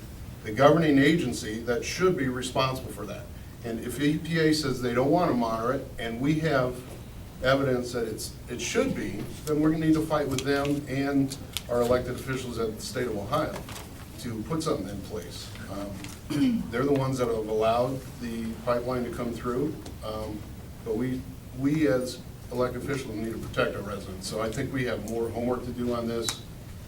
the governing agency that should be responsible for that. And if EPA says they don't want to monitor it, and we have evidence that it should be, then we're going to need to fight with them and our elected officials at the state of Ohio to put something in place. They're the ones that have allowed the pipeline to come through, but we as elected officials need to protect our residents. So I think we have more homework to do on this.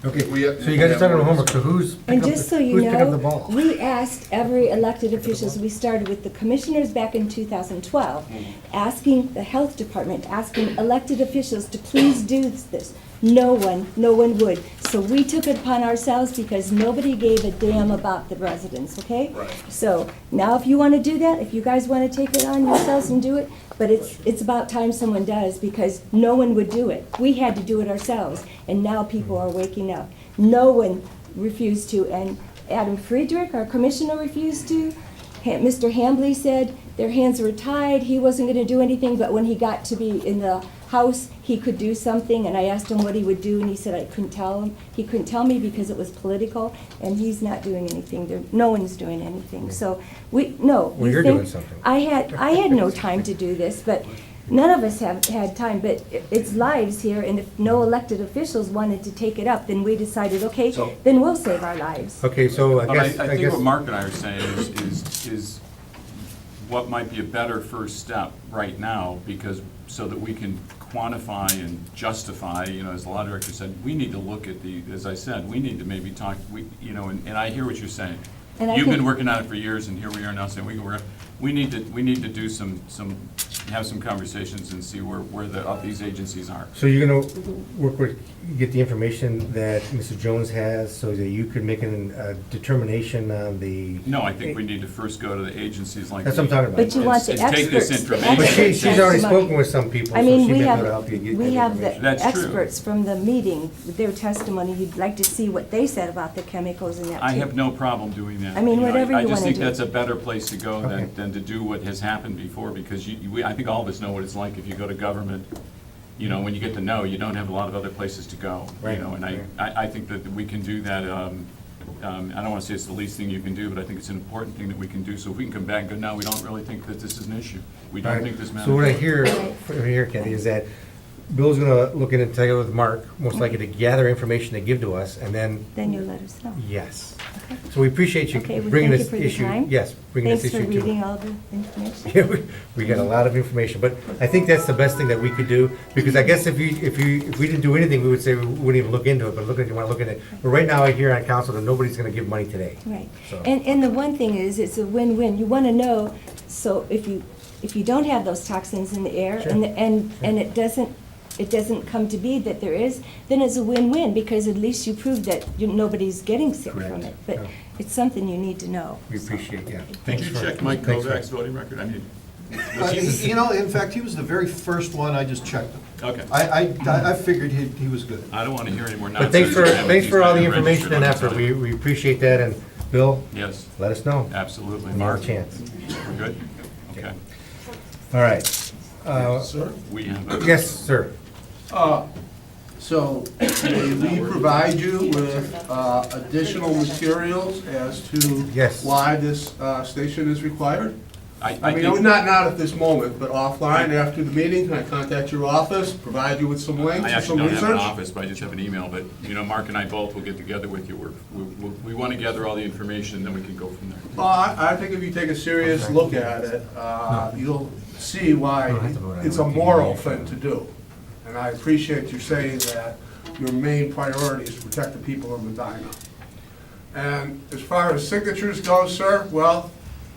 Okay, so you guys are talking about homework, so who's And picking up just so the, you who's picking up the know, ball? we asked every elected officials, we started with the commissioners back in 2012, asking the health department, asking elected officials to please do this. No one would. So we took it upon ourselves because nobody gave a damn about the residents, okay? Right. So now if you want to do that, if you guys want to take it on yourselves and do it, but it's about time someone does because no one would do it. We had to do it ourselves, and now people are waking up. No one refused to, and Adam Friedrich, our commissioner, refused to. Mr. Hambley said their hands were tied, he wasn't going to do anything, but when he got to be in the House, he could do something, and I asked him what he would do, and he said I couldn't tell him. He couldn't tell me because it was political, and he's not doing anything. No one's doing anything. So Well, you're doing something. I had no time to do this, but none of us have had time, but it's lives here, and if no elected officials wanted to take it up, then we decided, okay, then we'll save our lives. Okay, so But I think what Mark and I are saying is what might be a better first step right now, because so that we can quantify and justify, you know, as the law director said, we need to look at as I said, we need to maybe talk, and I hear what you're saying. And You've been working on it for years, and here we are now saying we need to do have some conversations and see where these agencies are. So you're gonna get the information that Mr. Jones has so that you could make a determination on the. No, I think we need to first go to the agencies like. That's what I'm talking about. But you want the and take this experts, the information. But she's already testimony. spoken with some people, so I she mean, may we be able have, to help you get we that have the information. That's true. experts from the meeting, their testimony, you'd like to see what they said about the chemicals and that too. I have no problem doing that. I mean, You know, whatever I you just wanna think do. that's a better place to go Okay. than to do what has happened before, because I think all of us know what it's like if you go to government. You know, when you get to know, you don't have a lot of other places to go. Right. You know, and I think that we can do that. I don't want to say it's the least thing you can do, but I think it's an important thing that we can do. So if we can come back and go, no, we don't really think that this is an issue. We don't All right. think this matters. So what I hear from here, Kathy, is that Bill's gonna look into together with Mark, most likely to gather information to give to us, and then, Then you'll let us know. yes. Okay. So we appreciate you Okay, well, bringing thank you this for your issue. time. Yes, bringing this Thanks issue for to. reading all the information. Yeah, we got a lot of information, but I think that's the best thing that we could do, because I guess if we didn't do anything, we would say we wouldn't even look into it, but look at, you wanna look at it. But right now, I hear on council that nobody's gonna give money today. Right. So- And the one thing is, it's a win-win. You want to know, so if you don't have those toxins in the air, Sure. and it doesn't it doesn't come to be that there is, then it's a win-win, because at least you prove that nobody's getting sick from Correct. it. But Yeah. it's something you need to know. We appreciate, yeah. Did Thanks you for- check Mike thanks for- Kovac's voting record? I mean, was he- You know, in fact, he was the very first one, I just checked him. okay. I figured he was good. I don't want to hear any more But nonsense. thanks for all the He's not information and registered effort. on the We appreciate that, and Bill, Yes, let us know. absolutely. When you have a Mark, chance. we're good? Okay. All right. Sir? We have a. Yes, sir. So, may we provide you with additional materials as to Yes. why this station is required? I mean, think- not at this moment, but offline, after the meeting, can I contact your office, provide you with some links I or actually some don't have an research? office, but I just have an email, but, you know, Mark and I both will get together with you. We want to gather all the information, then we can go from there. Well, I think if you take a serious look at it, you'll see why it's a moral thing to do. And I appreciate you saying that your main priority is to protect the people of Medina. And as far as signatures go, sir, well,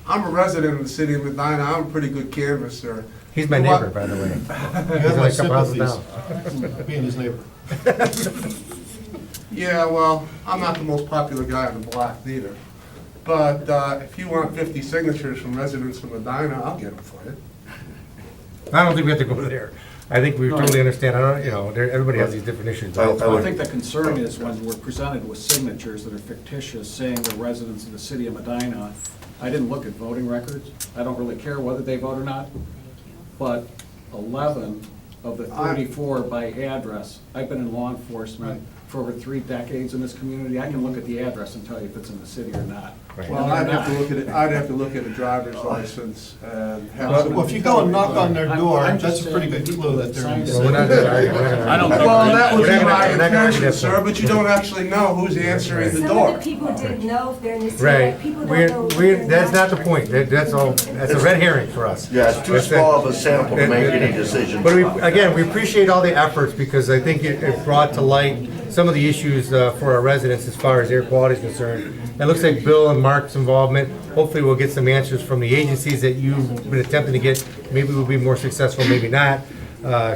I'm a resident of the city of Medina, I'm a pretty good canvasser. He's my You neighbor, want- by the way. You He's have my only a couple houses sympathies, being his neighbor. Yeah, well, I'm not the most popular guy on the block either. But if you want 50 signatures from residents of Medina, I'll get them for you. I don't think we have to go there. I think we totally understand. I don't, you know, everybody has these different issues. I I think the concern is when we're presented with signatures that are fictitious, saying they're residents of the city of Medina. I didn't look at voting records. I don't really care whether they vote or not. But 11 of the 34 by address, I've been in law enforcement for over 3 decades in this community. I can look at the address and tell you if it's in the city or not. Right. Well, I'd have to look at it, I'd have to look at a driver's license and have. Well, someone if you go and knock on their door, I'm just that's a pretty saying good the clue people that that they're in the signed Well, we're city. not gonna argue. We're not gonna I don't argue. think- Well, that was We're not my gonna- we're not gonna intention, argue sir, that. but you don't actually know who's answering the Some door. of the people didn't know if they're in the city. Right. People don't know if We're, they're that's not the point. That's all, that's a red herring for us. Yeah, it's too That's small of a sample to make any decisions But we, about. again, we appreciate all the efforts, because I think it brought to light some of the issues for our residents as far as air quality is concerned. It looks like Bill and Mark's involvement, hopefully we'll get some answers from the agencies that you've been attempting to get. Maybe we'll be more successful, maybe not,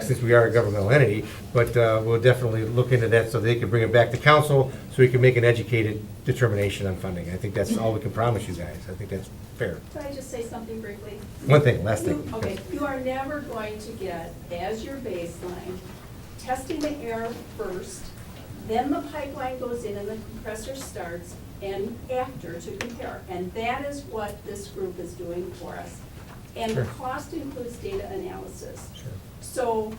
since we are a governmental entity. But we'll definitely look into that so they can bring it back to council, so we can make an educated determination on funding. I think that's all we can promise you guys. I think that's fair. Can I just say something briefly? One thing, last thing. Okay, you are never going to get, as your baseline, testing the air first, then the pipeline goes in and the compressor starts, and after to compare. And that is what this group is doing for us. And the Sure. cost includes data analysis. Sure. So.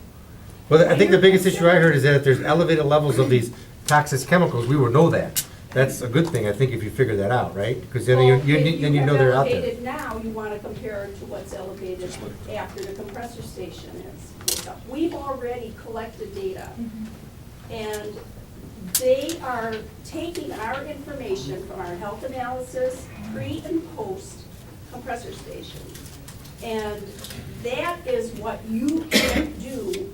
Well, I think the biggest issue I heard is that if there's elevated levels of these toxic chemicals, we would know that. That's a good thing, I think, if you figure that out, right? Because then Well, you if know they're out there. have elevated now, you want to compare it to what's elevated after the compressor station is. We've already collected data, and they are taking our information from our health analysis, pre and post compressor station. And that is what you can't do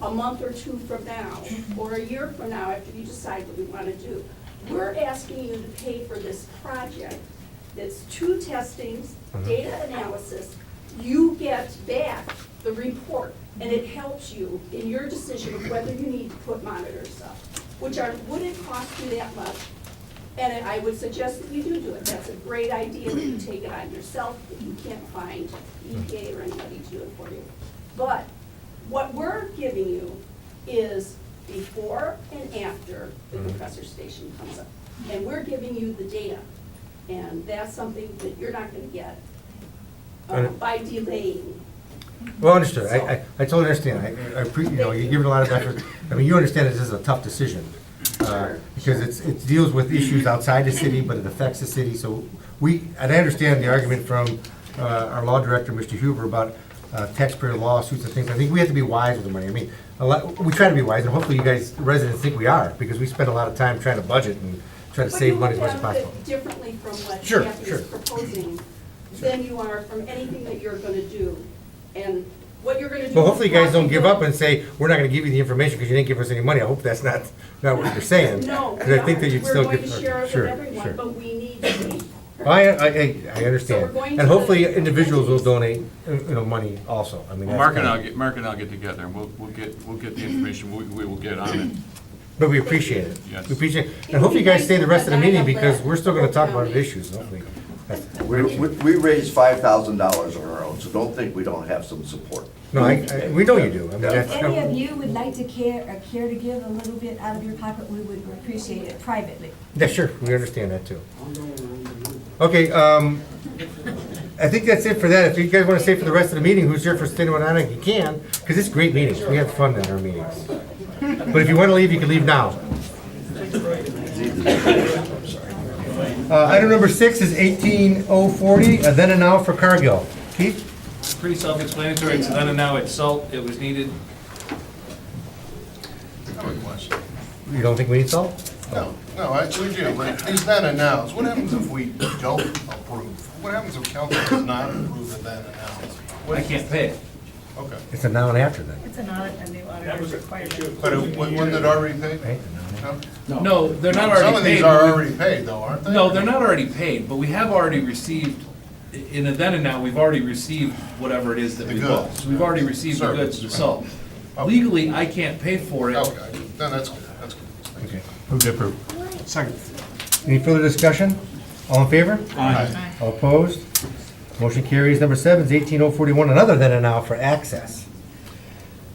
a month or 2 from now, or a year from now, after you decide what we want to do. We're asking you to pay for this project that's 2 testings, data analysis. You get back the report, and it helps you in your decision of whether you need to put monitors up, wouldn't cost you that much. And I would suggest that you do it. That's a great idea, that you take it on yourself, if you can't find EPA or anybody to do it for you. But what we're giving you is before and after the compressor station comes up. And we're giving you the data. And that's something that you're not gonna get by delaying. Well, understood. I totally understand. You know, you're giving a lot of effort. I mean, you understand this is a tough decision. Because it deals with issues outside the city, but it affects the city. So and I understand the argument from our law director, Mr. Huber, about taxpayer lawsuits and things. I think we have to be wise with the money. I mean, we try to be wise, and hopefully you guys, residents, think we are, because we spend a lot of time trying to budget and try to save money as much as But you possible. look at it differently from what Sure, Kathy sure. is proposing than you are from anything that you're gonna do. And what you're gonna do. Well, hopefully you guys don't is give up and say, we're not gonna give you the information because you didn't give us any money. I hope that's not what you're saying. No, Because I think that you'd still we're going give. to share it with Sure, everyone, sure. but we need to be I So we're understand. going And to hopefully the individuals will committees. donate, money also. I mean, Well, that's Mark and I'll get together, and we'll get the information, we will get on it. But we appreciate it. Yes. We appreciate it. And hopefully you guys stay the rest of the meeting because we're still gonna talk about issues, hopefully. We raised $5,000 on our own, so don't think we don't have some support. No, we know you do. I mean, Yeah. that's. If any of you would like to care to give a little bit out of your pocket, we would appreciate it privately. Yeah, sure, we understand that too. Okay, I think that's it for that. If you guys wanna stay for the rest of the meeting, who's here for State One Island, you can, because it's great meetings. We have fun at our meetings. But if you wanna leave, you can leave now. Item number 6 is 18040, a then and now for Cargill. Keith? Pretty self-explanatory, it's then and now, it's salt, it was needed. I have a question. You don't think we need salt? No, we do, but these then and nows, what happens if we don't approve? What happens if council does not approve the then and nows? I can't pay it. Okay. It's a now and after then. It's an audit and the auditor's requirement. But wasn't it already paid? Right? No? No, they're not Some already of paid. these are already paid though, aren't they? No, they're not already paid, but we have already received, in a then and now, we've already received whatever it is that The we bought. goods. So we've already received the goods, the salt. Okay. Legally, I can't pay for it. Okay, then that's good, that's good. Okay. Move to approve. Second. Any further discussion? All in favor? Aye. All opposed? Motion carries. Number 7 is 18041, another then and now for access.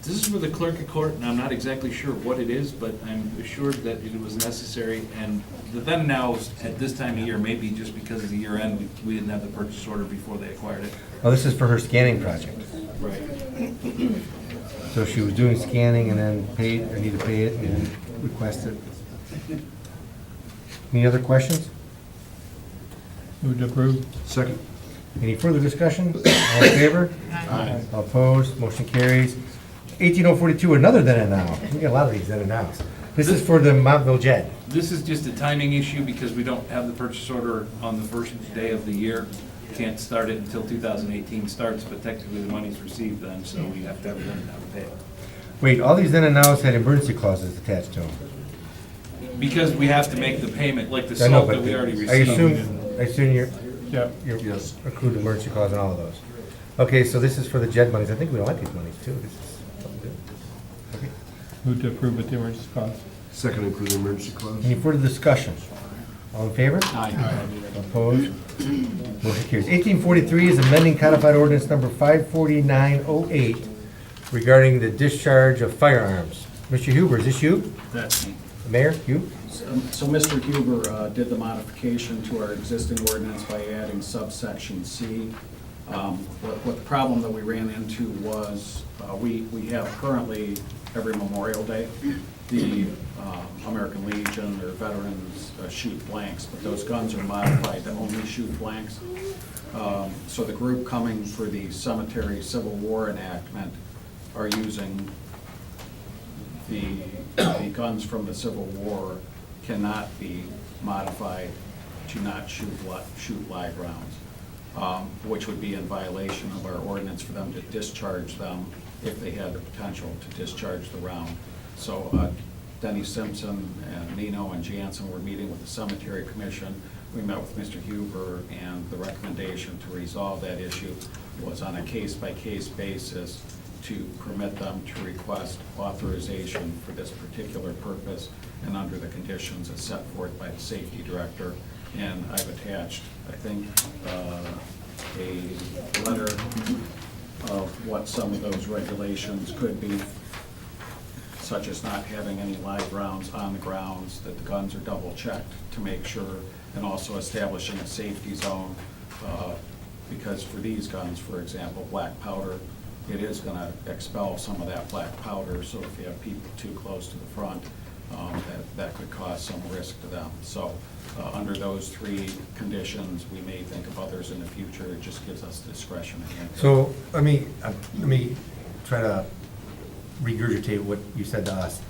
This is for the clerk of court, and I'm not exactly sure what it is, but I'm assured that it was necessary. And the then and now at this time of year, maybe just because of the year end, we didn't have the purchase order before they acquired it. Oh, this is for her scanning project. Right. So she was doing scanning and then paid, or need to pay it and requested. Any other questions? Move to approve. Second. Any further discussion? All in favor? Aye. All opposed? Motion carries. 18042, another then and now. We got a lot of these then and nows. This is for the Montville JED. This is just a timing issue because we don't have the purchase order on the first day of the year. Can't start it until 2018 starts, but technically the money's received then, so we have to have it then and now to pay it. Wait, all these then and nows had emergency clauses attached to them. Because we have to make the payment, like the I know, salt that but we already I received. assume Yep. you're accrued emergency clause on all of those. Okay, so this is for the JED monies. I think we like these monies too. This is something good. Okay. Move to approve with the emergency clause. Second including emergency clause. Any further discussion? All in favor? Aye. Opposed? Motion carries. 1843 is amending codified ordinance number 54908 regarding the discharge of firearms. Mr. Huber, is this you? That's me. Mayor, you? So Mr. Huber did the modification to our existing ordinance by adding subsection C. What the problem that we ran into was, we have currently, every Memorial Day, the American Legion or veterans shoot blanks, but those guns are modified to only shoot blanks. So the group coming for the cemetery Civil War enactment are using the guns from the Civil War cannot be modified to not shoot live rounds, which would be in violation of our ordinance for them to discharge them if they had the potential to discharge the round. So Denny Simpson and Nino and Jansen were meeting with the Cemetery Commission. We met with Mr. Huber, and the recommendation to resolve that issue was on a case-by-case basis to permit them to request authorization for this particular purpose and under the conditions as set forth by the safety director. And I've attached, I think, a letter of what some of those regulations could be, such as not having any live rounds on the grounds, that the guns are double-checked to make sure, and also establishing a safety zone, because for these guns, for example, black powder, it is going to expel some of that black powder, so if you have people too close to the front, that could cause some risk to them. So under those three conditions, we may think of others in the future. It just gives us discretion. So let me try to regurgitate what you said to us.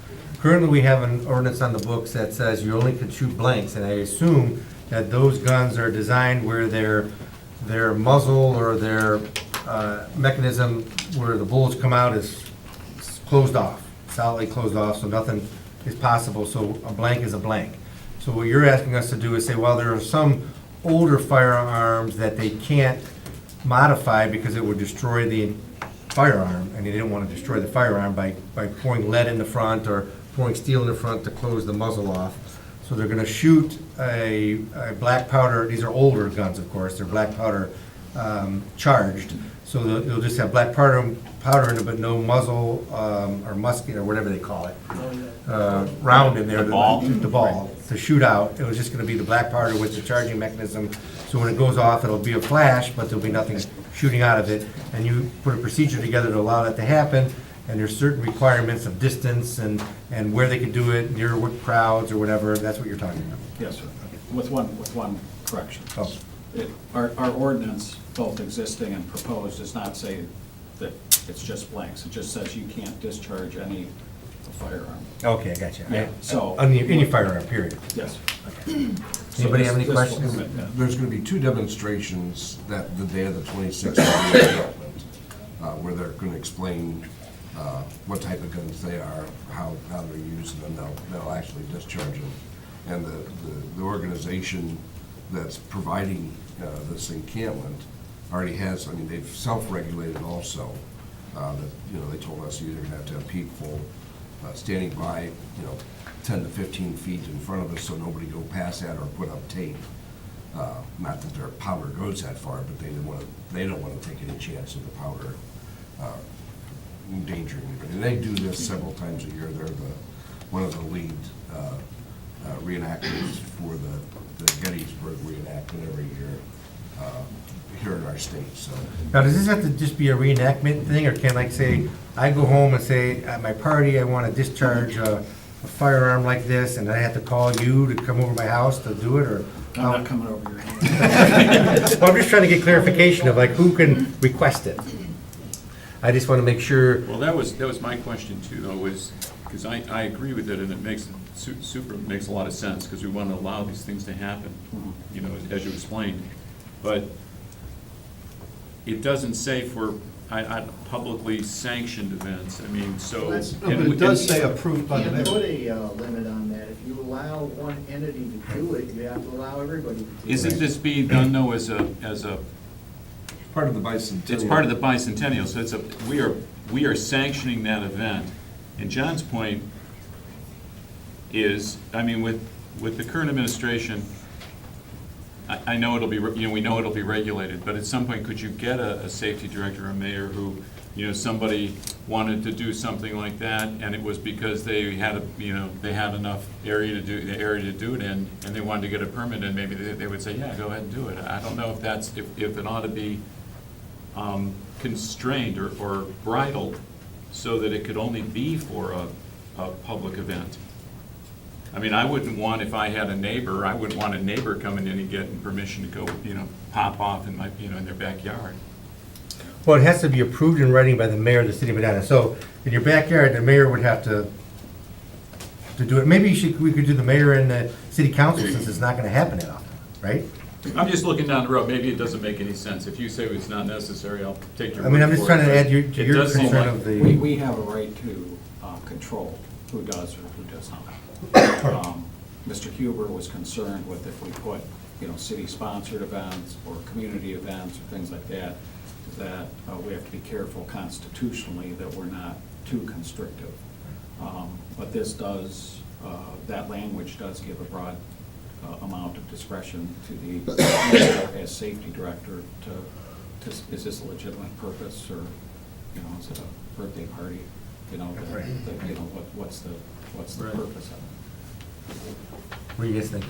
Currently, we have an ordinance on the books that says you only can shoot blanks, and I assume that those guns are designed where their muzzle or their mechanism where the bullets come out is closed off, solidly closed off, so nothing is possible, so a blank is a blank. So what you're asking us to do is say, well, there are some older firearms that they can't modify because it would destroy the firearm, and they didn't want to destroy the firearm by pouring lead in the front or pouring steel in the front to close the muzzle off. So they're gonna shoot a black powder, these are older guns, of course, they're black powder charged. So they'll just have black powder in it, but no muzzle or musket or whatever they call it. Round in there. The ball? The ball, to shoot out. It was just gonna be the black powder with the charging mechanism. So when it goes off, it'll be a flash, but there'll be nothing shooting out of it. And you put a procedure together to allow that to happen, and there's certain requirements of distance and where they can do it, near what crowds or whatever. That's what you're talking about. Yes, sir. With one correction. Oh. Our ordinance, both existing and proposed, does not say that it's just blanks. It just says you can't discharge any firearm. Okay, I got you. Yeah, so- Any firearm, period. Yes. Anybody have any This will questions? permit that. There's gonna be 2 demonstrations that the day of the 26th of the development, where they're gonna explain what type of guns they are, how they're used, and then they'll actually discharge them. And the organization that's providing this encampment already has, I mean, they've self-regulated also. That, they told us you're gonna have to have people standing by, 10 to 15 feet in front of us so nobody go past that or put up tape. Not that their powder goes that far, but they don't wanna take any chance of the powder endangering anybody. And they do this several times a year. They're one of the lead reenactors for the Gettysburg reenactment every year here in our state, so. Now, does this have to just be a reenactment thing, or can, like, say, I go home and say, at my party, I want to discharge a firearm like this, and I have to call you to come over my house to do it, or? I'm not coming over your hand. Well, I'm just trying to get clarification of, like, who can request it. I just want to make sure. Well, that was my question too, though, was, because I agree with it, and it makes a lot of sense, because we want to allow these things to happen, as you explained. But it doesn't say for publicly sanctioned events, I mean, so. But it does say approved by the You mayor. can't put a limit on that. If you allow one entity to do it, you have to allow everybody to do it. Isn't this being done, though, as a, Part of the bicentennial. it's part of the bicentennial, so we are sanctioning that event. And John's point is, I mean, with the current administration, I know it'll be, we know it'll be regulated, but at some point, could you get a safety director or a mayor who, somebody wanted to do something like that, and it was because they had they had enough area to do it in, and they wanted to get a permit, and maybe they would say, yeah, go ahead and do it. I don't know if it ought to be constrained or bridled so that it could only be for a public event. I mean, I wouldn't want, if I had a neighbor, I wouldn't want a neighbor coming in and getting permission to go, pop off in in their backyard. Well, it has to be approved in writing by the mayor of the city of Medina. So in your backyard, the mayor would have to do it. Maybe we could do the mayor and the city council, since it's not going to happen that often, right? I'm just looking down the road, maybe it doesn't make any sense. If you say it's not necessary, I'll take your I mean, I'm word just for it, trying to but add to it your does seem concern like- of the. We have a right to control who does or who does not. Mr. Huber was concerned with if we put, city-sponsored events or community events or things like that, that we have to be careful constitutionally that we're not too constrictive. But this does, that language does give a broad amount of discretion to the mayor as safety director to, is this a legitimate purpose, or, is it a birthday party? What's the Right. purpose of it? What do you guys think?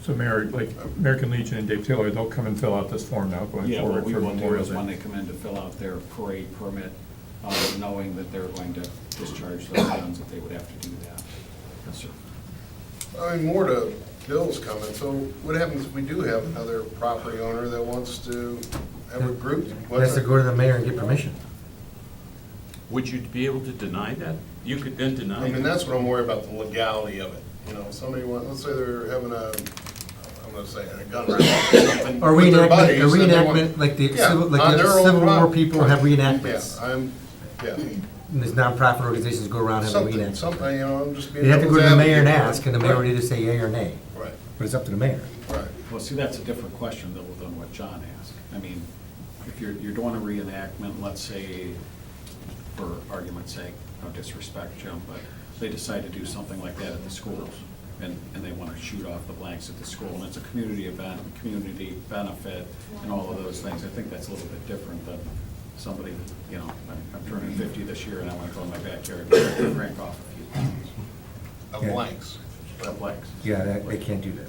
So Mayor, like American Legion and Dave Taylor, they'll come and fill out this form now going Yeah, what forward we for will do Memorial is when Day. they come in to fill out their parade permit, knowing that they're going to discharge those guns, that they would have to do that. Yes, sir. I mean, more to Bill's comment, so what happens if we do have another property owner that wants to have a group? Has to go to the mayor and get permission. Would you be able to deny that? You could then deny I mean, it. that's what I'm worried about, the legality of it. Somebody let's say they're having I'm gonna say a gun range or something. Or with their reenactment, buddies, a and they want- reenactment, like the Yeah, Civil, on like their the own Civil War property. people have Yeah, reenactments. yeah. And there's nonprofit organizations go around having reenactments. Something, I'm just being. You'd have to go to the devil's mayor and advocate. ask, and the mayor would Right. either say yea or nay. Right. but it's up to the mayor. Right. Well, see, that's a different question though than what John asked. I mean, if you're doing a reenactment, let's say, for argument's sake, no disrespect, Jim, but they decide to do something like that at the schools, and they want to shoot off the blanks at the school, and it's a community event, community benefit, and all of those things. I think that's a little bit different than somebody, you know, I'm turning 50 this year, and I want to go in my backyard and crank off a few things. Of Yeah. blanks. Of blanks. Yeah, they can't do that.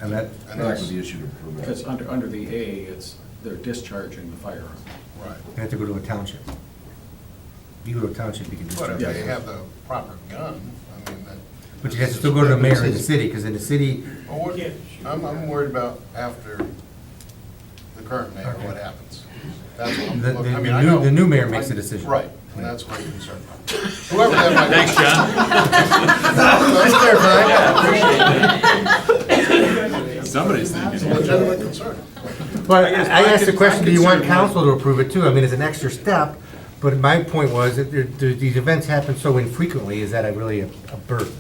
And that, And That that's, would be issued a permit. Because under the A, they're discharging the firearm. right. they have to go to a township. You go to a township, you can But if discharge. they it. have the proper gun, I mean, that. But you have to still go to the mayor in the city, because in the city, Well, what- I'm worried about after the current mayor, what happens. That's what I'm The- looking, I the mean, I new- know. the new mayor makes the decision. Right, and that's what I'm concerned about. Whoever that might be. Thanks, John. Somebody's It's a thinking. legitimate concern. Well, I guess asked the my question, do you want concern was- council to approve it too? I mean, it's an extra step, but my point was that these events happen so infrequently, is that really a burden?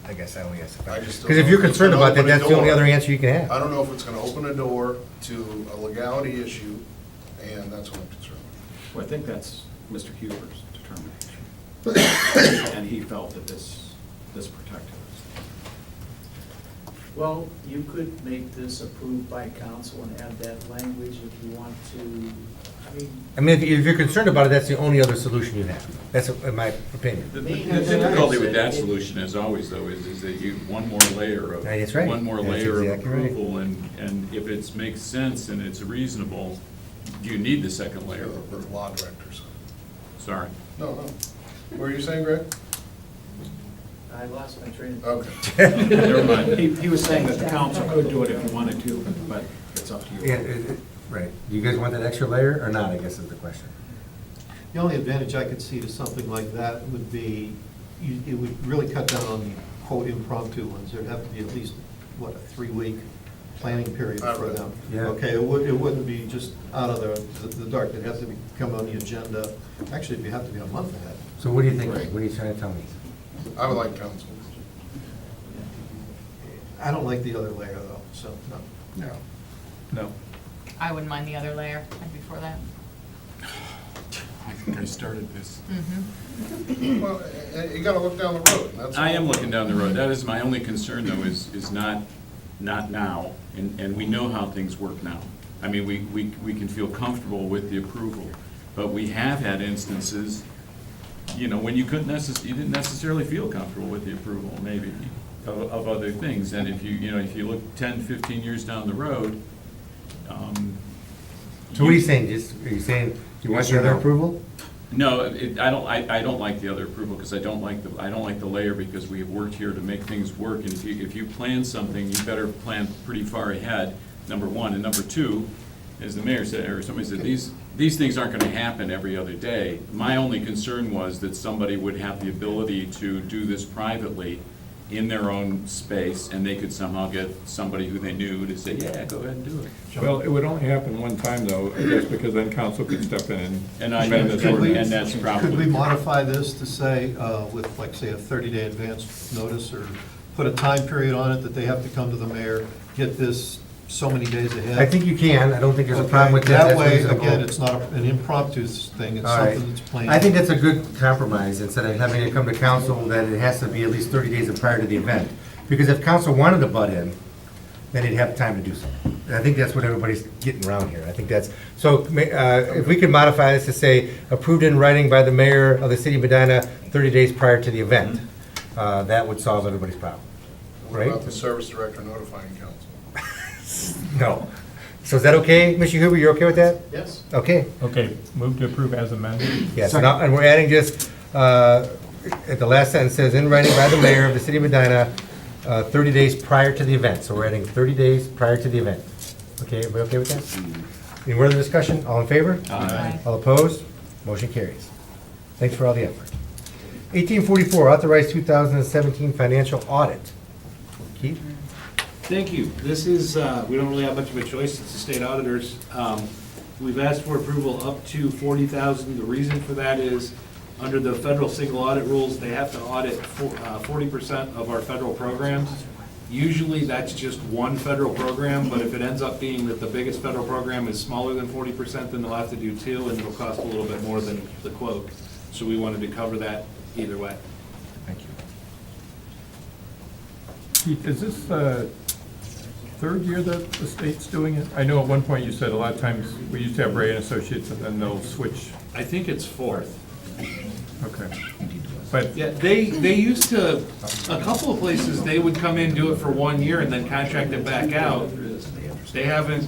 I guess I only asked the I question. just don't Because if know you're if it's concerned gonna about that, open a that's the only door. other answer you can have. I don't know if it's gonna open a door to a legality issue, and that's what I'm concerned with. Well, I think that's Mr. Huber's determination. And he felt that this protected us. Well, you could make this approved by council and add that language if you want to, I mean, if you're concerned about it, that's the only other solution you have. That's in my opinion. The difficulty with that solution, as always, though, is that you, one more layer of. That's right. One more That's layer of exactly right. approval, and if it makes sense and it's reasonable, you need the second layer of The approval. law directors. Sorry. No. What were you saying, Greg? I lost my train of thought. Okay. Never mind. He was saying that the council could do it if you wanted to, but it's up to you. Yeah, right. Do you guys want that extra layer or not, I guess is the question. The only advantage I could see to something like that would be, it would really cut down on the quote impromptu ones. There'd have to be at least, what, a 3-week planning period for them. Yeah. Okay, it wouldn't be just out of the dark. It'd have to come on the agenda. Actually, it'd have to be a month ahead. So what do you think, Right. Greg? What are you trying to tell me? I would like council. I don't like the other layer, though, so, no. No. No. I wouldn't mind the other layer, I'd be for that. I think I started this. Well, you gotta look down the road, and that's. I am all. looking down the road. That is my only concern, though, is not now, and we know how things work now. I mean, we can feel comfortable with the approval, but we have had instances, you know, when you you didn't necessarily feel comfortable with the approval, maybe, of other things. And if if you look 10, 15 years down the road, So what are you saying? Are you saying, do you want Yes the or other no? approval? No, I don't like the other approval, because I don't like the layer, because we have worked here to make things work, and if you plan something, you better plan pretty far ahead, number one, and number two, as the mayor said, or somebody said, these things aren't gonna happen every other day. My only concern was that somebody would have the ability to do this privately in their own space, and they could somehow get somebody who they knew to say, yeah, go ahead and do it. Well, it would only happen one time though, I guess, because then council could step in And I- amend this Could we- ordinance. And that's probably. Could we modify this to say, with like, say, a 30-day advance notice, or put a time period on it that they have to come to the mayor, get this so many days ahead? I think you can. I don't think there's a problem with Okay, that. That That's way, reasonable. again, it's not an impromptu thing, it's All right. something that's planned. I think that's a good compromise, instead of having it come to council, that it has to be at least 30 days prior to the event. Because if council wanted to butt in, then he'd have time to do so. And I think that's what everybody's getting around here. I think that's, so if we could modify this to say, approved in writing by the mayor of the city of Medina 30 days prior to the event, that would solve everybody's problem, What right? about the service director notifying council? No. So is that okay, Mr. Huber, you're okay with that? Yes? Okay. Okay, move to approve as amended. Yes, and we're adding just, at the last sentence says, in writing by the mayor of the city of Medina, 30 days prior to the event. So we're adding 30 days prior to the event. Okay, everybody okay with that? Any further discussion? All in favor? Aye. All opposed? Motion carries. Thanks for all the effort. 1844, authorized 2017 financial audit. Keith? Thank you. This is, we don't really have much of a choice, it's the state auditors. We've asked for approval up to $40,000. The reason for that is, under the federal single audit rules, they have to audit 40% of our federal programs. Usually, that's just one federal program, but if it ends up being that the biggest federal program is smaller than 40%, then they'll have to do two, and it'll cost a little bit more than the quote. So we wanted to cover that either way. Thank you. Keith, is this the third year that the state's doing it? I know at one point you said a lot of times, we used to have Ray and Associates, and then they'll switch. I think it's fourth. Okay. But Yeah, they used to, a couple of places, they would come in, do it for 1 year, and then contract it back out. They haven't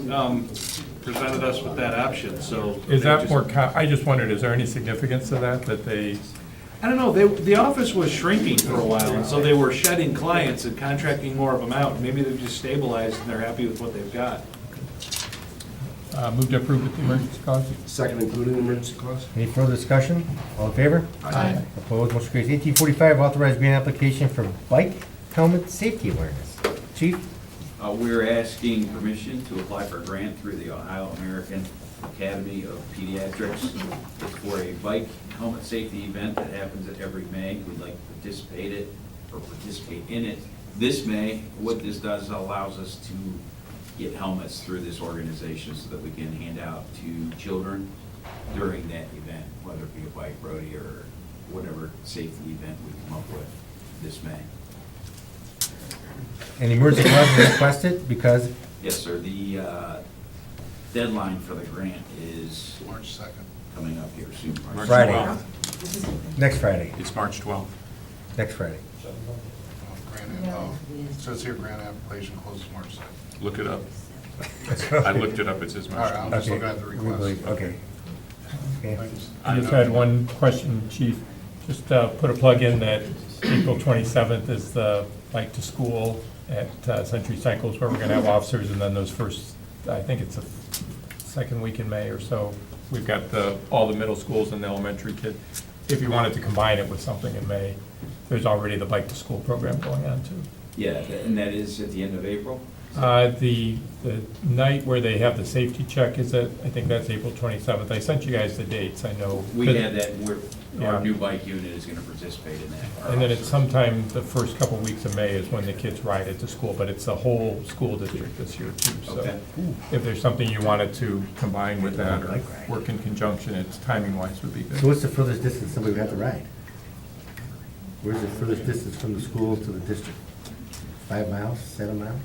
presented us with that option, so. is they that just- more, I just wondered, is there any significance to that, that they, I don't know, the office was shrinking for a while, and so they were shedding clients and contracting more of them out. Maybe they've just stabilized and they're happy with what they've got. move to approve with the emergency clause? Second, including the emergency clause? Any further discussion? All in favor? Aye. Opposed, motion carries. 1845, authorized grant application for bike helmet safety awareness. Chief? We're asking permission to apply for a grant through the Ohio American Academy of Pediatrics. It's for a bike helmet safety event that happens at every May. We'd like to participate in it this May. What this does allows us to get helmets through this organization so that we can hand out to children during that event, whether it be a bike rodeo or whatever safety event we come up with this May. An emergency clause was requested because, Yes, sir. The deadline for the grant is March 2nd. coming up here soon. March Friday. 12th. next Friday, It's March 12th. next Friday. It says here grant application closes March 2nd. Look it up. I looked it up, it says All March right, I'm 12th. just looking at the We request. believe- Okay. Okay. Thanks. I just had one question, Chief. Just put a plug in that April 27th is the Bike to School at Century Cycles, where we're going to have officers, and then those first, I think it's the second week in May or so, we've got all the middle schools and the elementary kids. If you wanted to combine it with something in May, there's already the Bike to School program going on too. Yeah, and that is at the end of April? The night where they have the safety check is I think that's April 27th. I sent you guys the dates, I know. We had that, Yeah. our new bike unit is gonna participate in that. And then it's sometime the first couple weeks of May is when the kids ride it to school, but it's the whole school district this year too. So Okay. if there's something you wanted to combine with that or work in conjunction, it's timing wise would be So good. what's the furthest distance somebody would have to ride? Where's the furthest distance from the school to the district? 5 miles, 7 miles?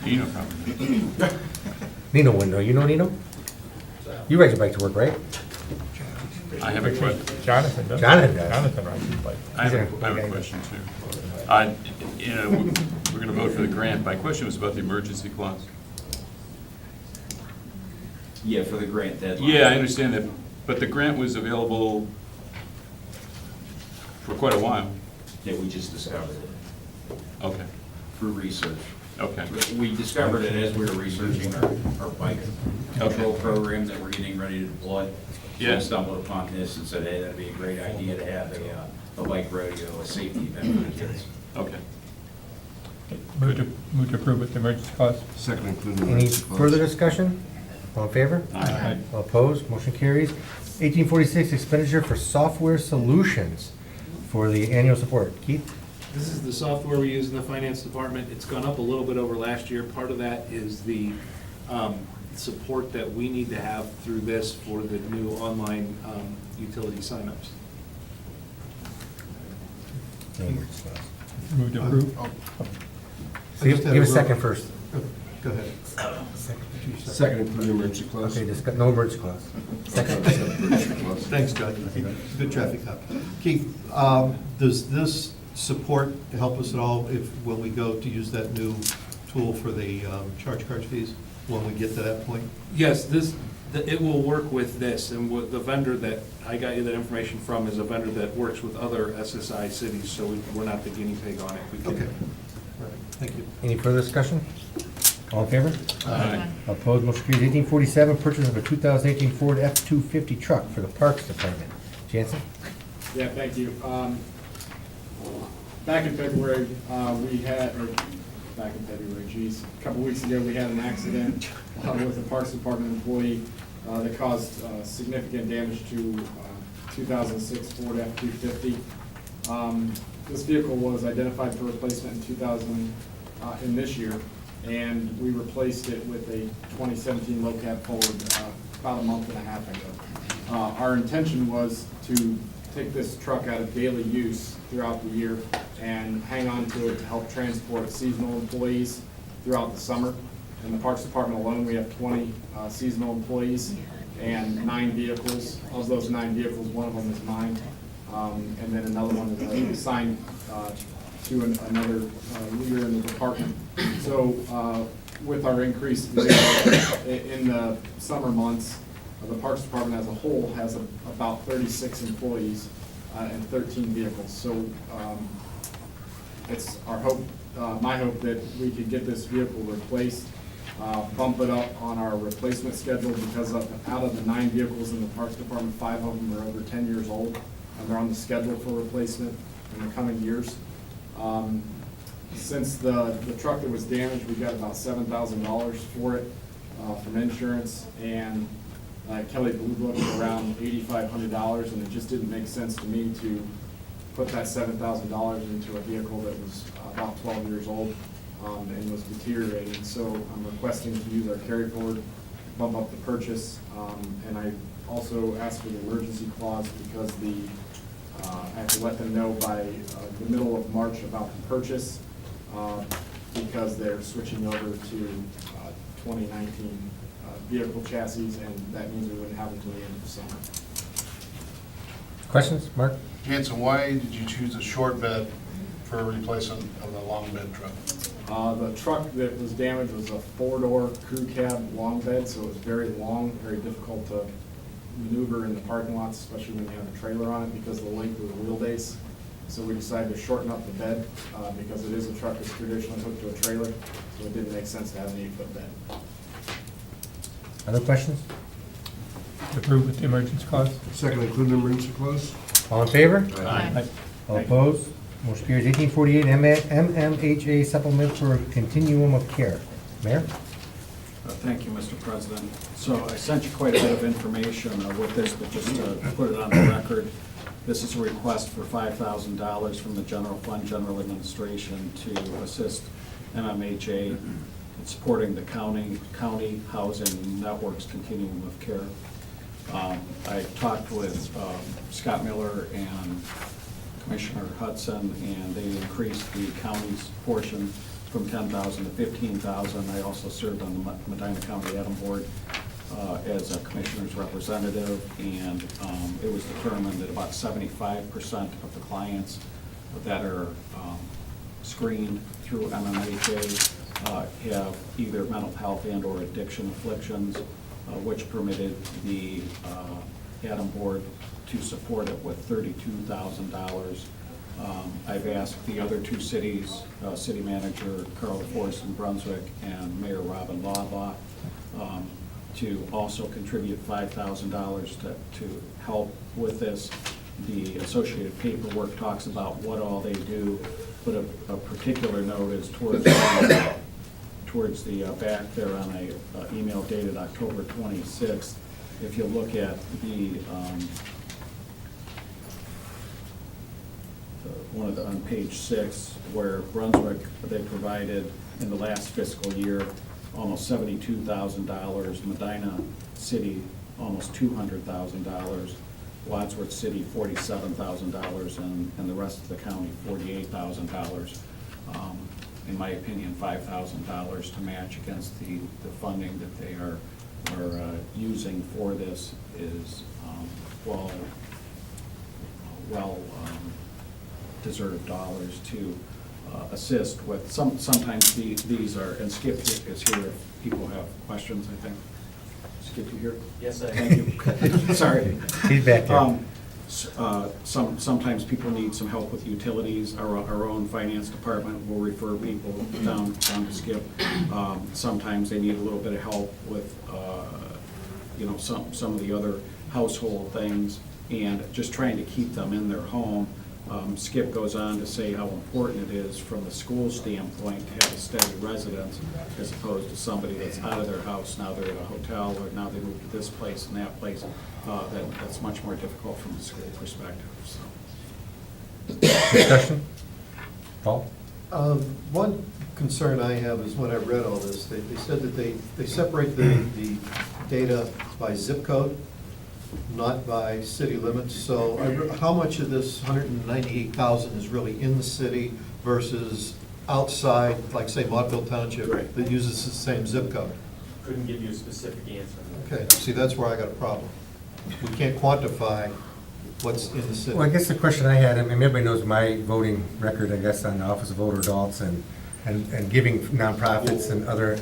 Nino probably. Nino would know. You know Nino? You ride your bike to work, right? I have a question. Jonathan does. Jonathan does. Jonathan rides his bike. I have a question too. You know, we're gonna vote for the grant. My question was about the emergency clause. Yeah, for the grant deadline. Yeah, I understand that, but the grant was available for quite a while. Yeah, we just discovered it Okay, through research. okay. We discovered it as we were researching our bike control program that we're getting ready to deploy. So Yeah. we stumbled upon this and said, hey, that'd be a great idea to have a bike rodeo, a safety event for the kids. Okay. Move to approve with the emergency clause? Second, including the Any emergency clause? further discussion? All in favor? Aye. All opposed, motion carries. 1846, expenditure for software solutions for the annual support. Keith? This is the software we use in the finance department. It's gone up a little bit over last year. Part of that is the support that we need to have through this for the new online utility signups. Move to approve? Give a second first. Go ahead. Second, including the emergency clause? Okay, no emergency clause. Second. Thanks, Doug. Good traffic cop. Keith, does this support help us at all when we go to use that new tool for the charge card fees, when we get to that point? Yes, it will work with this, and with the vendor that I got you that information from is a vendor that works with other SSI cities, so we're not the guinea pig on it. We can- Okay. All right. Thank you. Any further discussion? All in favor? Aye. Opposed, motion carries. 1847, purchase of a 2018 Ford F-250 truck for the Parks Department. Jansen? Yeah, thank you. Back in February, a couple weeks ago, we had an accident with a Parks Department employee that caused significant damage to 2006 Ford F-250. This vehicle was identified for replacement in this year, and we replaced it with a 2017 low cab Ford about a month and a half ago. Our intention was to take this truck out of daily use throughout the year and hang on to it to help transport seasonal employees throughout the summer. In the Parks Department alone, we have 20 seasonal employees and 9 vehicles. Of those 9 vehicles, one of them is mine. And then another one is assigned to another leader in the department. So with our increased in the summer months, the Parks Department as a whole has about 36 employees and 13 vehicles. So it's our hope, my hope, that we could get this vehicle replaced, bump it up on our replacement schedule, because out of the 9 vehicles in the Parks Department, 5 of them are over 10 years old, and they're on the schedule for replacement in the coming years. Since the truck that was damaged, we got about $7,000 for it from insurance, and Kelly Blue Book around $8,500, and it just didn't make sense to me to put that $7,000 into a vehicle that was about 12 years old and was deteriorating. So I'm requesting to use our carry forward, bump up the purchase, and I also asked for the emergency clause because I have to let them know by the middle of March about the purchase, because they're switching over to 2019 vehicle chassis, and that means we wouldn't have them until the end of the summer. Questions, Mark? Hanson, why did you choose a short bed for a replacement of the long bed truck? The truck that was damaged was a 4-door crew cab long bed, so it was very long, very difficult to maneuver in the parking lots, especially when you have a trailer on it because of the length of the wheelbase. So we decided to shorten up the bed because it is a truck that's traditionally hooked to a trailer, so it didn't make sense to have an 8-foot bed. Other questions? Approve with the emergency clause? Second, include the emergency clause? All in favor? Aye. All opposed? Motion carries. 1848, MMHA supplement for continuum of care. Mayor? Thank you, Mr. President. So I sent you quite a bit of information with this, but just to put it on the record, this is a request for $5,000 from the General Fund, General Administration, to assist MMHA in supporting the county housing network's continuum of care. I talked with Scott Miller and Commissioner Hudson, and they increased the county's portion from $10,000 to $15,000. I also served on the Medina County Adam Board as a commissioner's representative, and it was determined that about 75% of the clients that are screened through MMHA have either mental health and or addiction afflictions, which permitted the Adam Board to support it with $32,000. I've asked the other 2 cities, City Manager Carl DeForest in Brunswick and Mayor Robin Lawbaugh, to also contribute $5,000 to help with this. The associated paperwork talks about what all they do, but a particular note is towards the back there on a email dated October 26th. If you look at on page 6, where Brunswick, they provided in the last fiscal year almost $72,000, Medina City almost $200,000, Wadsworth City $47,000, and the rest of the county $48,000. In my opinion, $5,000 to match against the funding that they are using for this is well deserved dollars to assist with. Sometimes these are, and Skip is here if people have questions, I think. Skip, you here? Yes, I am. Thank you. Sorry. He's back there. Sometimes people need some help with utilities. Our own finance department will refer people down to Skip. Sometimes they need a little bit of help with, some of the other household things, and just trying to keep them in their home. Skip goes on to say how important it is from the school standpoint to have a steady residence as opposed to somebody that's out of their house, now they're in a hotel, or now they move to this place and that place. That's much more difficult from the school perspective. So. Discussion? Paul? One concern I have is when I read all this, they said that they separate the data by zip code, not by city limits. So how much of this 198,000 is really in the city versus outside, like say Montville Township, that uses the same zip code? Couldn't give you a specific answer. Okay, see, that's where I got a problem. We can't quantify what's in the city. Well, I guess the question I had, I mean, everybody knows my voting record, I guess, on the Office of Older Adults and giving nonprofits and other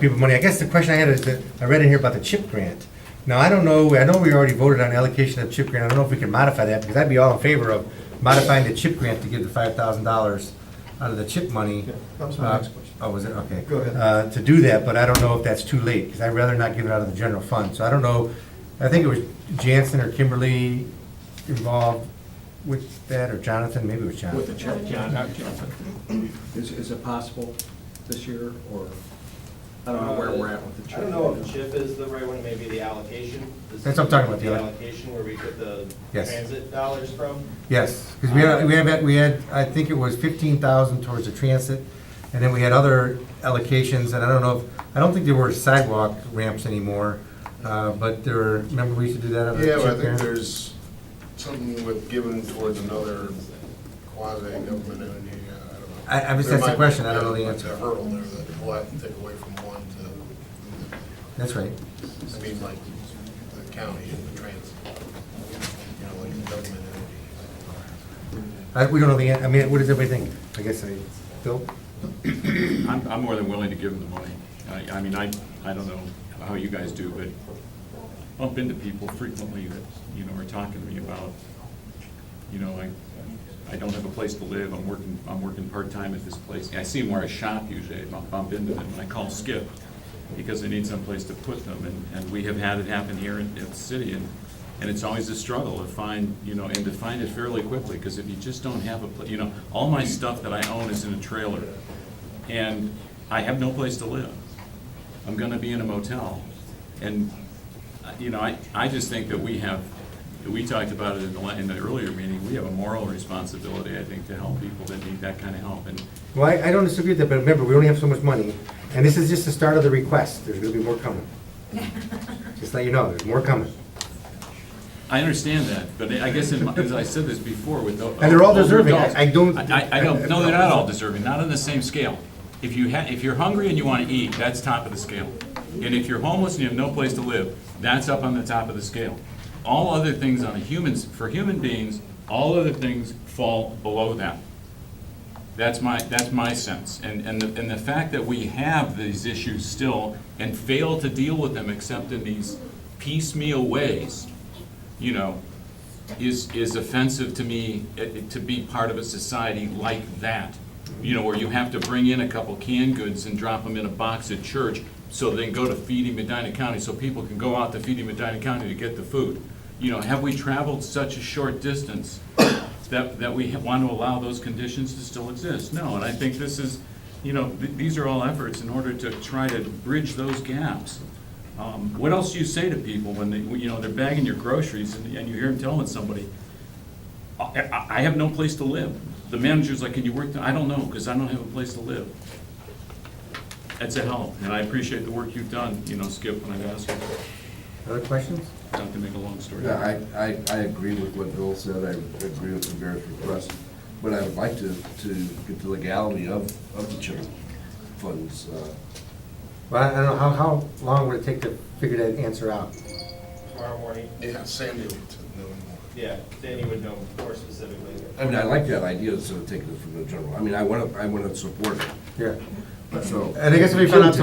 people money. I guess the question I had is that, I read in here about the CHIP grant. Now, I don't know, I know we already voted on allocation of CHIP grant. I don't know if we can modify that, because I'd be all in favor of modifying the CHIP grant to give the $5,000 out of the CHIP money. That was my next question. Oh, was it? Okay. Go ahead. To do that, but I don't know if that's too late, because I'd rather not give it out of the general fund. So I don't know, I think it was Jansen or Kimberly involved with that, or Jonathan, maybe it was Jonathan. With the check, John, is it possible this year, or, I don't know where we're at with the chip? I don't know if CHIP is the right one, maybe the allocation. That's what I'm talking about, The the allocation where we get the Yes. transit dollars from. Yes, because we had, I think it was 15,000 towards the transit, and then we had other allocations, and I don't know if, I don't think there were sidewalk ramps anymore, but there were, remember we used to do that? Yeah, but I think there's something with giving towards another quasi-government entity, I don't know. I just There that's the might question, be I don't know the a answer. hurdle there that we'll have to take away from one to, That's right. I mean, like the county and the transit, you know, like the government entity. We don't know the, I mean, what does everybody think? I guess Bill? I'm more than willing to give them the money. I mean, I don't know how you guys do, but I bump into people frequently that, you know, are talking to me about, you know, I don't have a place to live, I'm working part-time at this place. I see them where I shop usually, I bump into them, and I call Skip, because I need someplace to put them, and we have had it happen here in the city, and it's always a struggle to find, you know, and to find it fairly quickly, because if you just don't have a place, you know, all my stuff that I own is in a trailer, and I have no place to live. I'm gonna be in a motel, and, you know, I just think that we talked about it in the earlier meeting, we have a moral responsibility, I think, to help people that need that kind of help, and Well, I don't disagree with that, but remember, we only have so much money, and this is just the start of the request. There's gonna be more coming. Just let you know, there's more coming. I understand that, but I guess, as I said this before, with the. And they're all older deserving. adults, I don't- I don't, no, they're not all deserving, not on the same scale. If you're hungry and you want to eat, that's top of the scale. And if you're homeless and you have no place to live, that's up on the top of the scale. All other things for human beings, all other things fall below that. That's my sense. And the fact that we have these issues still and fail to deal with them except in these piecemeal ways, you know, is offensive to me, to be part of a society like that. You know, where you have to bring in a couple canned goods and drop them in a box at church so they can go to Feeding Medina County, so people can go out to Feeding Medina County to get the food. You know, have we traveled such a short distance that we want to allow those conditions to still exist? No, and I think this is, you know, these are all efforts in order to try to bridge those gaps. What else do you say to people when they're bagging your groceries and you hear them telling somebody, I have no place to live. The manager's like, can you work there? I don't know, because I don't have a place to live. That's a help, and I appreciate the work you've done, you know, Skip, when I've asked you. Other questions? Not to make a long story. Yeah, I agree with what Bill said, I agree with the various requests, but I would like to get the legality of the CHIP funds. Well, I don't know, how long would it take to figure that answer out? Tomorrow morning. Yeah, Sandy would know more. Yeah, Danny would know more specifically. I mean, I like that idea instead of taking it from the general, I mean, I want to support it. Yeah. So. And I guess if we find out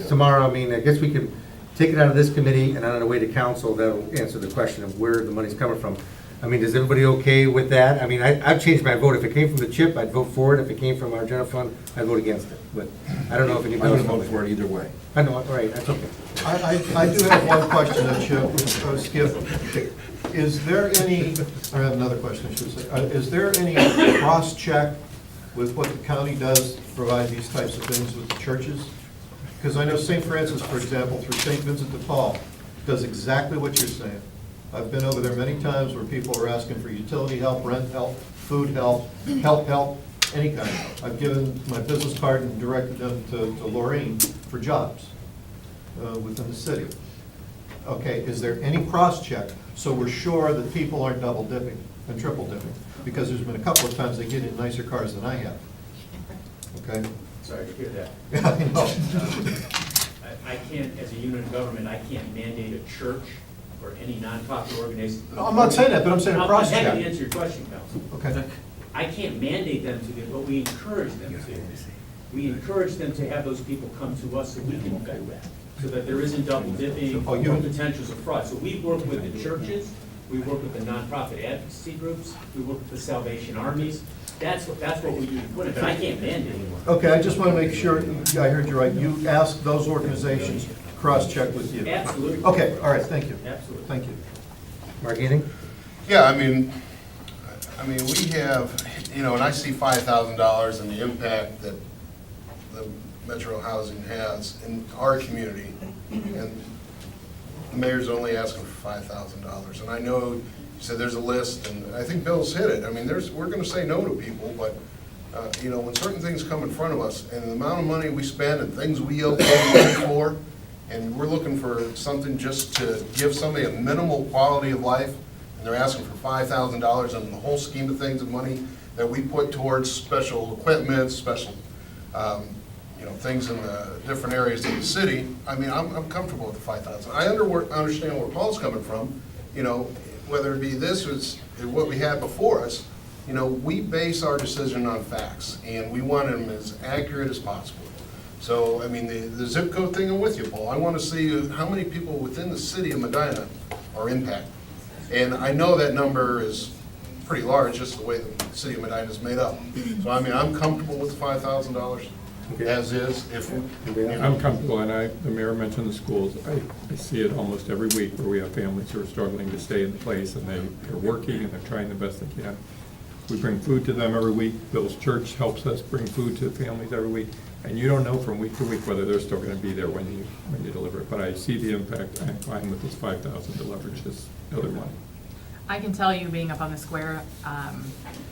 tomorrow, I mean, I guess we can take it out of this committee and on the way to council, that'll answer the question of where the money's coming from. I mean, is everybody okay with that? I mean, I've changed my vote. If it came from the CHIP, I'd vote for it. If it came from our general fund, I'd vote against it. But I don't know if anybody. I would vote for it either way. I know, all right, that's okay. I do have one question that Skip. Is there any, I have another question, I should say. Is there any cross-check with what the county does to provide these types of things with the churches? Because I know St. Francis, for example, through St. Vincent de Paul, does exactly what you're saying. I've been over there many times where people are asking for utility help, rent help, food help, any kind. I've given my business card and directed them to Lorraine for jobs within the city. Okay, is there any cross-check so we're sure that people aren't double dipping and triple dipping? Because there's been a couple of times they get in nicer cars than I have. Okay? Sorry to hear that. Yeah, I know. I can't, as a unit of government, I can't mandate a church or any nonprofit organization. No, I'm not saying that, but I'm saying a I'm cross-check. happy to answer your question, Council. Okay. I can't mandate them to do it, but we encourage them to. We encourage them to have those people come to us so we can vet that, so that there isn't double dipping or potentials of fraud. So we work with the churches, we work with the nonprofit advocacy groups, we work with the Salvation Armies. That's what we do to put it, but I can't mandate it. Okay, I just want to make sure I heard you right. You asked those organizations cross-check with you? Absolutely. Okay, all right, thank you. Absolutely. Thank you. Mark, anything? Yeah, I mean, we have, and I see $5,000 and the impact that the Metro Housing has in our community, and the mayor's only asking for $5,000. And I know you said there's a list, and I think Bill's hit it. I mean, we're gonna say no to people, but, when certain things come in front of us, and the amount of money we spend and things we owe for, and we're looking for something just to give somebody a minimal quality of life, and they're asking for $5,000 in the whole scheme of things of money that we put towards special equipment, special, things in the different areas of the city. I mean, I'm comfortable with the $5,000. I understand where Paul's coming from, whether it be this or what we had before us. We base our decision on facts, and we want them as accurate as possible. So, I mean, the zip code thing, I'm with you, Paul. I want to see how many people within the city of Medina are impacted. And I know that number is pretty large, just the way the city of Medina is made up. So, I mean, I'm comfortable with the $5,000 as is. I'm comfortable, and the mayor mentioned the schools. I see it almost every week where we have families who are struggling to stay in the place, and they're working and they're trying the best they can. We bring food to them every week. Bill's church helps us bring food to families every week. And you don't know from week to week whether they're still going to be there when you deliver it. But I see the impact. I'm fine with this $5,000 to leverage this other money. I can tell you, being up on the square,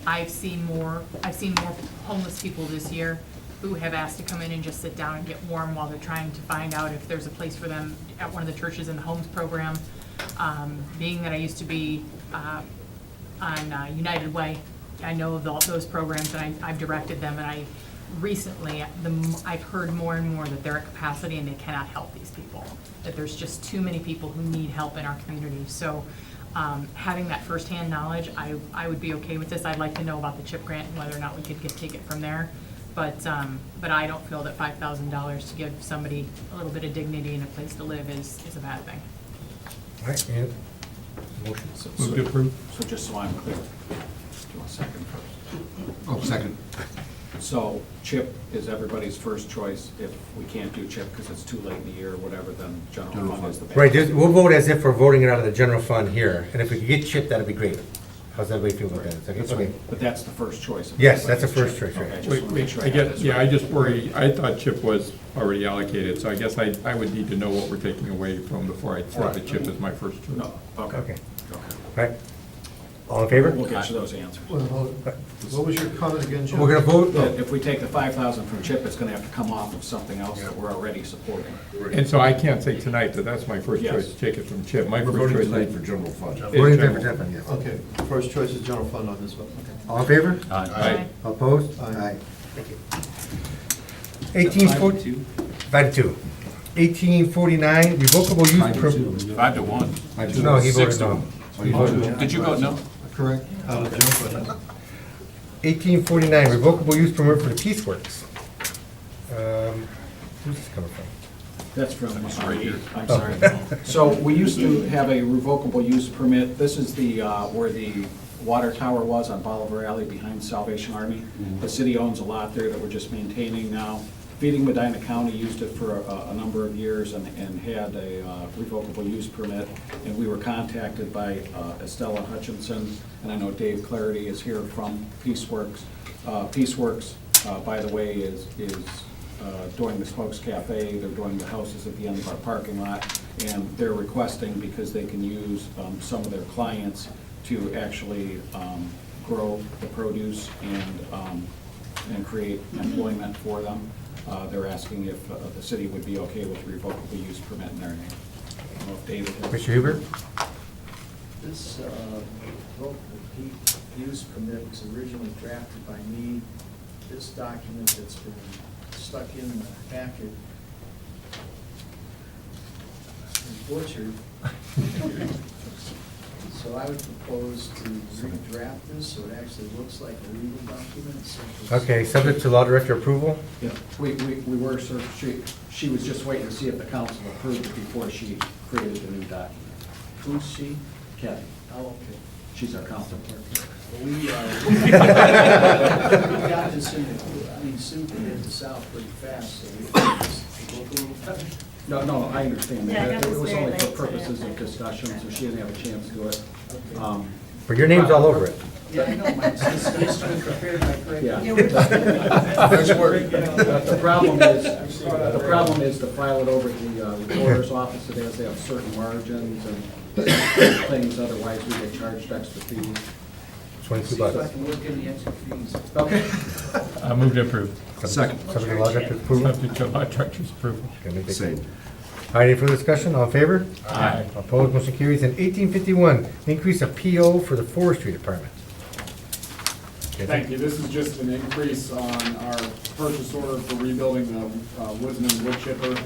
I've seen more homeless people this year who have asked to come in and just sit down and get warm while they're trying to find out if there's a place for them at one of the churches in the Homes program. Being that I used to be on United Way, I know those programs, and I've directed them, and I recently, I've heard more and more that they're at capacity and they cannot help these people, that there's just too many people who need help in our community. So having that firsthand knowledge, I would be okay with this. I'd like to know about the CHIP grant and whether or not we could take it from there. But I don't feel that $5,000 to give somebody a little bit of dignity and a place to live is a bad thing. All right, and motion. Move to approve. So just so I'm clear, do you want a second first? Oh, second. So CHIP is everybody's first choice. If we can't do CHIP because it's too late in the year or whatever, then general fund is the best. Right, we'll vote as if we're voting it out of the general fund here, and if we could get CHIP, that'd be great. How's everybody feel about that? Is that good? Okay. But that's the first choice. Yes, that's the first choice, Okay, right. just want to make sure I I have get, this yeah, I right. just worry, I thought CHIP was already allocated, so I guess I would need to know what we're taking away from before I say that CHIP is my first choice. No, okay. Okay. Okay. All right. All in favor? We'll get you those answers. What was your comment again, Jim? We're gonna vote, If we take the $5,000 from CHIP, it's gonna have to come off of something else that we're already supporting. And so I can't say tonight that that's my first Yes. choice, to take it from CHIP. My We're first voting choice tonight is for general fund. voting general. for general fund, yes. Okay, first choice is general fund on this one. Okay. All in favor? Aye. Opposed? Aye. Thank you. 1842. 5-2. 1849, revocable use. 5 to 1. No, he 6 voted to no. 1. He voted no. Did you vote no? Correct, out of general fund. 1849, revocable use permit for the Peace Works. Who's this coming from? That's from I'm sorry. So we used to have a revocable use permit. This is the, where the water tower was on Bolivar Alley behind Salvation Army. The city owns a lot there that we're just maintaining now. Feeding Medina County used it for a number of years and had a revocable use permit. And we were contacted by Estella Hutchinson, and I know Dave Clarity is here from Peace Works. Peace Works, by the way, is doing the Smokes Cafe, they're doing the houses at the end of our parking lot, and they're requesting, because they can use some of their clients to actually grow the produce and create employment for them. They're asking if the city would be okay with revocable use permit in their name. I don't know if David has- Mr. Huber? This vote use permit was originally drafted by me. This document that's been stuck in the packet is butchered. So I would propose to redraft this so it actually looks like a legal document. Okay, subject to law director approval? Yeah, we were, sir, she was just waiting to see if the council approved it before she created the new document. Who's she? Kathy, Oh, okay. she's our council clerk. We got this in, Sue can hit this out pretty fast, so we can just look a little better. No, I understand Yeah, I that. got It this was very only for late purposes today. of discussion, so she didn't have a chance to do it. But your name's all over it. Yeah, I know, mine's just been prepared by Craig. Yeah. Nice work. But the problem is to file it over to the recorder's office. It has to have certain margins and things, otherwise we get charged extra fees. $22. See if I can work in the extra fees. Okay. I move to approve. Second. Subject to law director approval? Subject to law director's approval. Okay, make that- Same. All right, any further discussion? All in favor? Aye. Opposed, motion carries. And 1851, increase of PO for the forestry department. Okay, Thank you. This is just an increase on our purchase order for rebuilding the Wisman wood chipper.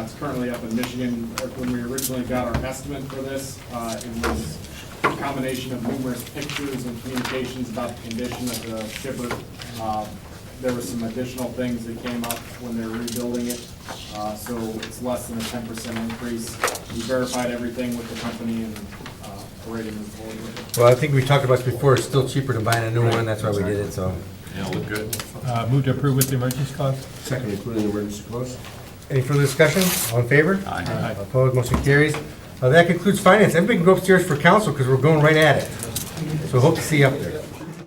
It's currently up in Michigan. When we originally got our estimate for this, it was a combination of numerous pictures and communications about the condition of the chipper. There were some additional things that came up when they were rebuilding it, so it's less than a 10% increase. We verified everything with the company and already moved forward with it. Well, I think we talked about this before, it's still cheaper than buying a new one, that's why we did it, so. Yeah, look good. Move to approve with the emergency clause. Second, including the emergency clause? Any further discussion? All in favor? Aye. Opposed, motion carries. That concludes finance. Everybody can go upstairs for council, because we're going right at it. So hope to see you up there.